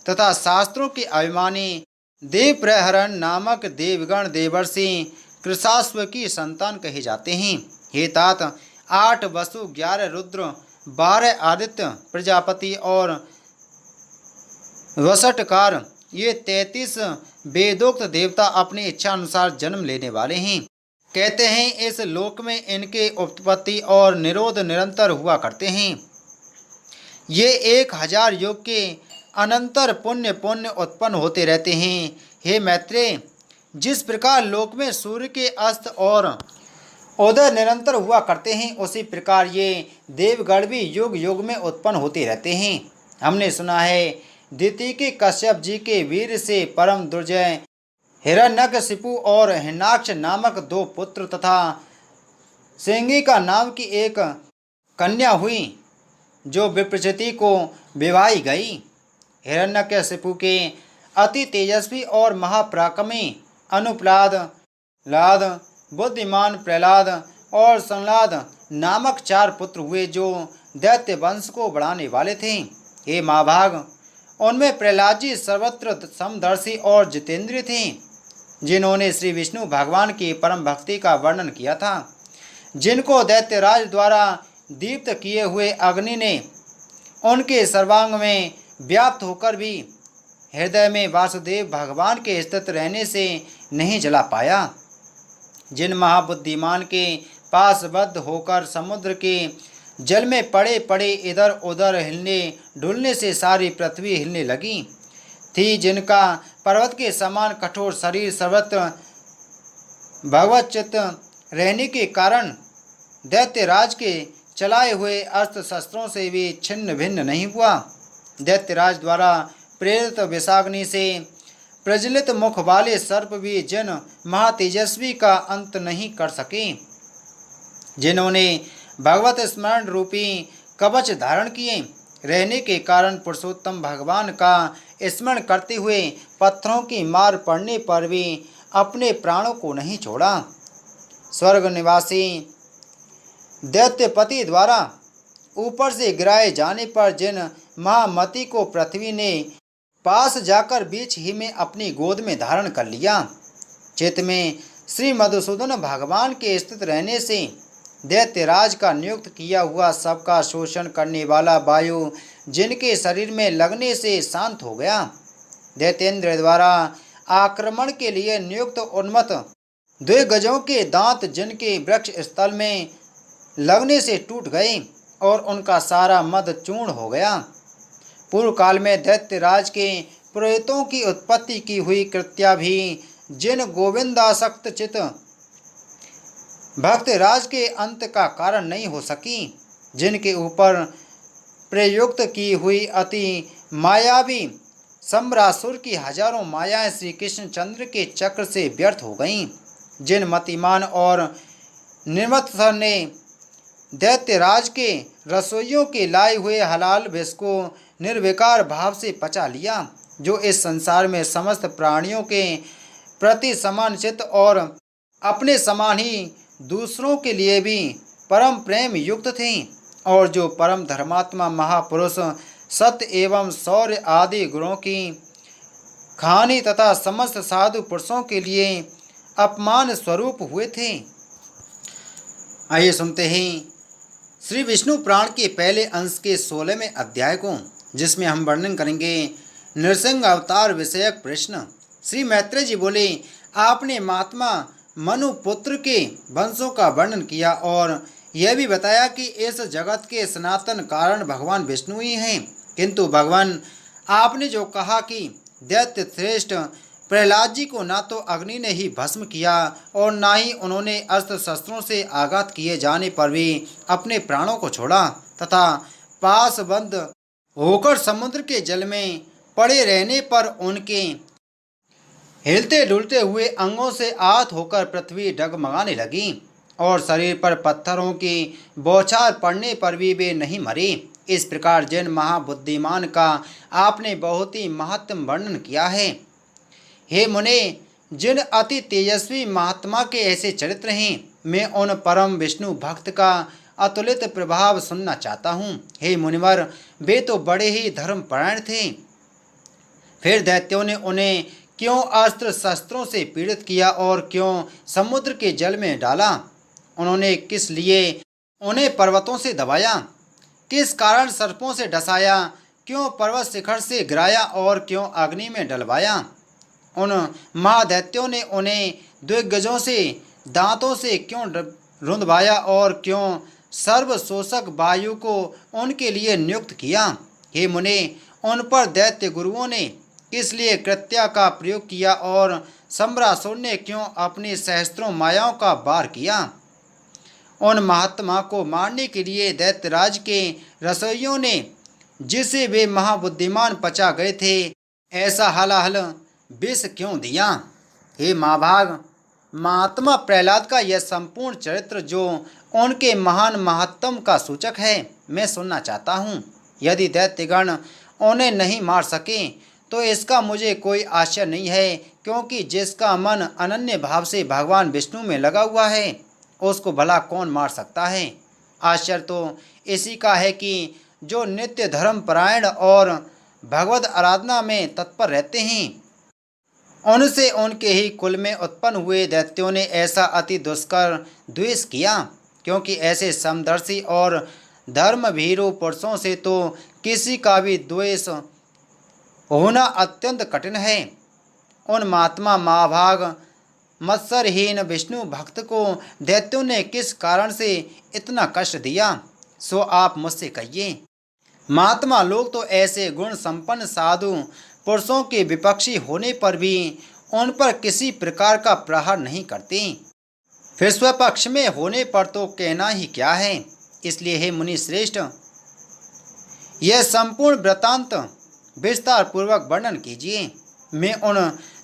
तथा शास्त्रों के अभिमानी देव प्रहरण नामक देवगण देवर्षि कृशाश्व की संतान कहे जाते हैं। हे तात, 8 वसु, 11 रुद्र, 12 आदित्य, प्रजापति और वसटकार ये 33 वेदोक्त देवता अपनी इच्छा अनुसार जन्म लेने वाले हैं। कहते हैं इस लोक में इनके उत्पत्ति और निरोध निरंतर हुआ करते हैं। ये 1000 युग के अनंतर पुण्य पुण्य उत्पन्न होते रहते हैं। हे मैत्रेय, जिस प्रकार लोक में सूर्य के अस्त और उदय निरंतर हुआ करते हैं उसी प्रकार ये देवगण भी युग युग में उत्पन्न होते रहते हैं। हमने सुना है दिति के कश्यप जी के वीर से परम दुर्जय हिरण्यकशिपु और हिरण्याक्ष नामक 2 पुत्र तथा सिंगिका नाम की एक कन्या हुई जो विप्रचिति को विवाही गई। हिरण्यकशिपु के अति तेजस्वी और महापराक्रमी अनुप्लाद, लाद, बुद्धिमान प्रहलाद और संलाद नामक 4 पुत्र हुए जो दैत्य वंश को बढ़ाने वाले थे। हे महाभाग, उनमें प्रहलाद जी सर्वत्र समदर्शी और जितेंद्रिय थे जिन्होंने श्री विष्णु भगवान की परम भक्ति का वर्णन किया था, जिनको दैत्यराज द्वारा दीप्त किए हुए अग्नि ने उनके सर्वांग में व्याप्त होकर भी हृदय में वासुदेव भगवान के स्थित रहने से नहीं जला पाया, जिन महाबुद्धिमान के पास बद्ध होकर समुद्र के जल में पड़े पड़े इधर उधर हिलने डुलने से सारी पृथ्वी हिलने लगी थी, जिनका पर्वत के समान कठोर शरीर सर्वत्र भगवच्चित रहने के कारण दैत्यराज के चलाए हुए अस्त्र शस्त्रों से भी छिन्न भिन्न नहीं हुआ। दैत्यराज द्वारा प्रेरित विषाग्नि से प्रज्वलित मुख वाले सर्प भी जिन महातेजस्वी का अंत नहीं कर सके, जिन्होंने भगवत स्मरण रूपी कवच धारण किए रहने के कारण पुरुषोत्तम भगवान का स्मरण करते हुए पत्थरों की मार पड़ने पर भी अपने प्राणों को नहीं छोड़ा। स्वर्ग निवासी दैत्यपति द्वारा ऊपर से गिराए जाने पर जिन महामती को पृथ्वी ने पास जाकर बीच ही में अपनी गोद में धारण कर लिया। चित्त में श्री मधुसूदन भगवान के स्थित रहने से दैत्यराज का नियुक्त किया हुआ सबका शोषण करने वाला वायु जिनके शरीर में लगने से शांत हो गया। दैत्येंद्र द्वारा आक्रमण के लिए नियुक्त उन्मत्त 2 गजों के दांत जिनके वृक्ष स्थल में लगने से टूट गए और उनका सारा मद चूर्ण हो गया। पूर्व काल में दैत्यराज के पुरोहितों की उत्पत्ति की हुई कृत्या भी जिन गोविंदासक्त चित भक्त राज के अंत का कारण नहीं हो सकी, जिनके ऊपर प्रयुक्त की हुई अति मायावी सम्रासुर की हजारों मायाएं श्री कृष्णचंद्र के चक्र से व्यर्थ हो गईं, जिन मतिमान और निर्मत्सर ने दैत्यराज के रसोइयों के लाए हुए हलाल विष को निर्विकार भाव से पचा लिया, जो इस संसार में समस्त प्राणियों के प्रति समान चित्त और अपने समान ही दूसरों के लिए भी परम प्रेम युक्त थे, और जो परम धर्मात्मा महापुरुष सत्य एवं शौर्य आदि गुणों की खानी तथा समस्त साधु पुरुषों के लिए अपमान स्वरूप हुए थे। आइए सुनते हैं श्री विष्णु पुराण के पहले अंश के 16वें अध्याय को, जिसमें हम वर्णन करेंगे नृसिंह अवतार विषयक प्रश्न। श्री मैत्रेय जी बोले, आपने महात्मा मनु पुत्र के वंशों का वर्णन किया और यह भी बताया कि इस जगत के सनातन कारण भगवान विष्णु ही हैं, किंतु भगवान आपने जो कहा कि दैत्य श्रेष्ठ प्रहलाद जी को ना तो अग्नि ने ही भस्म किया और ना ही उन्होंने अस्त्र शस्त्रों से आघात किए जाने पर भी अपने प्राणों को छोड़ा तथा पासबंद होकर समुद्र के जल में पड़े रहने पर उनके हिलते डुलते हुए अंगों से आहत होकर पृथ्वी डगमगाने लगी और शरीर पर पत्थरों की बौछार पड़ने पर भी वे नहीं मरे। इस प्रकार जिन महाबुद्धिमान का आपने बहुत ही महत्तम वर्णन किया है, हे मुने, जिन अति तेजस्वी महात्मा के ऐसे चरित्र हैं, मैं उन परम विष्णु भक्त का अतुलित प्रभाव सुनना चाहता हूँ। हे मुनिवर, वे तो बड़े ही धर्मपरायण थे, फिर दैत्यों ने उन्हें क्यों अस्त्र शस्त्रों से पीड़ित किया और क्यों समुद्र के जल में डाला? उन्होंने किस लिए उन्हें पर्वतों से दबाया? किस कारण सर्पों से डसाया? क्यों पर्वत शिखर से गिराया और क्यों अग्नि में डलवाया? उन महादैत्यों ने उन्हें 2 गजों से दांतों से क्यों रुंधवाया और क्यों सर्वशोषक वायु को उनके लिए नियुक्त किया? हे मुने, उन पर दैत्य गुरुओं ने किस लिए कृत्या का प्रयोग किया और सम्रासुर ने क्यों अपनी सहस्त्रों मायाओं का वार किया? उन महात्मा को मारने के लिए दैत्यराज के रसोइयों ने, जिसे वे महाबुद्धिमान पचा गए थे, ऐसा हलाहल विष क्यों दिया? हे महाभाग, महात्मा प्रहलाद का यह संपूर्ण चरित्र जो उनके महान महात्म का सूचक है, मैं सुनना चाहता हूँ। यदि दैत्यगण उन्हें नहीं मार सके तो इसका मुझे कोई आश्चर्य नहीं है, क्योंकि जिसका मन अनन्य भाव से भगवान विष्णु में लगा हुआ है, उसको भला कौन मार सकता है? आश्चर्य तो इसी का है कि जो नित्य धर्मपरायण और भगवद आराधना में तत्पर रहते हैं, उनसे उनके ही कुल में उत्पन्न हुए दैत्यों ने ऐसा अति दुष्कर द्वेष किया, क्योंकि ऐसे समदर्शी और धर्मभीरू पुरुषों से तो किसी का भी द्वेष होना अत्यंत कठिन है। उन महात्मा महाभाग मत्सरहीन विष्णु भक्त को दैत्यों ने किस कारण से इतना कष्ट दिया, सो आप मुझसे कहिए। महात्मा लोग तो ऐसे गुण संपन्न साधु पुरुषों के विपक्षी होने पर भी उन पर किसी प्रकार का प्रहार नहीं करते, फिर स्वपक्ष में होने पर तो कहना ही क्या है। इसलिए हे मुनि श्रेष्ठ, यह संपूर्ण वृत्तांत विस्तार पूर्वक वर्णन कीजिए। मैं उन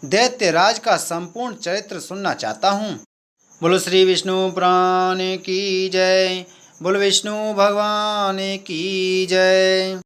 दैत्यराज का संपूर्ण चरित्र सुनना चाहता हूँ। बोलो श्री विष्णु पुराण की जय। बोलो विष्णु भगवान की जय।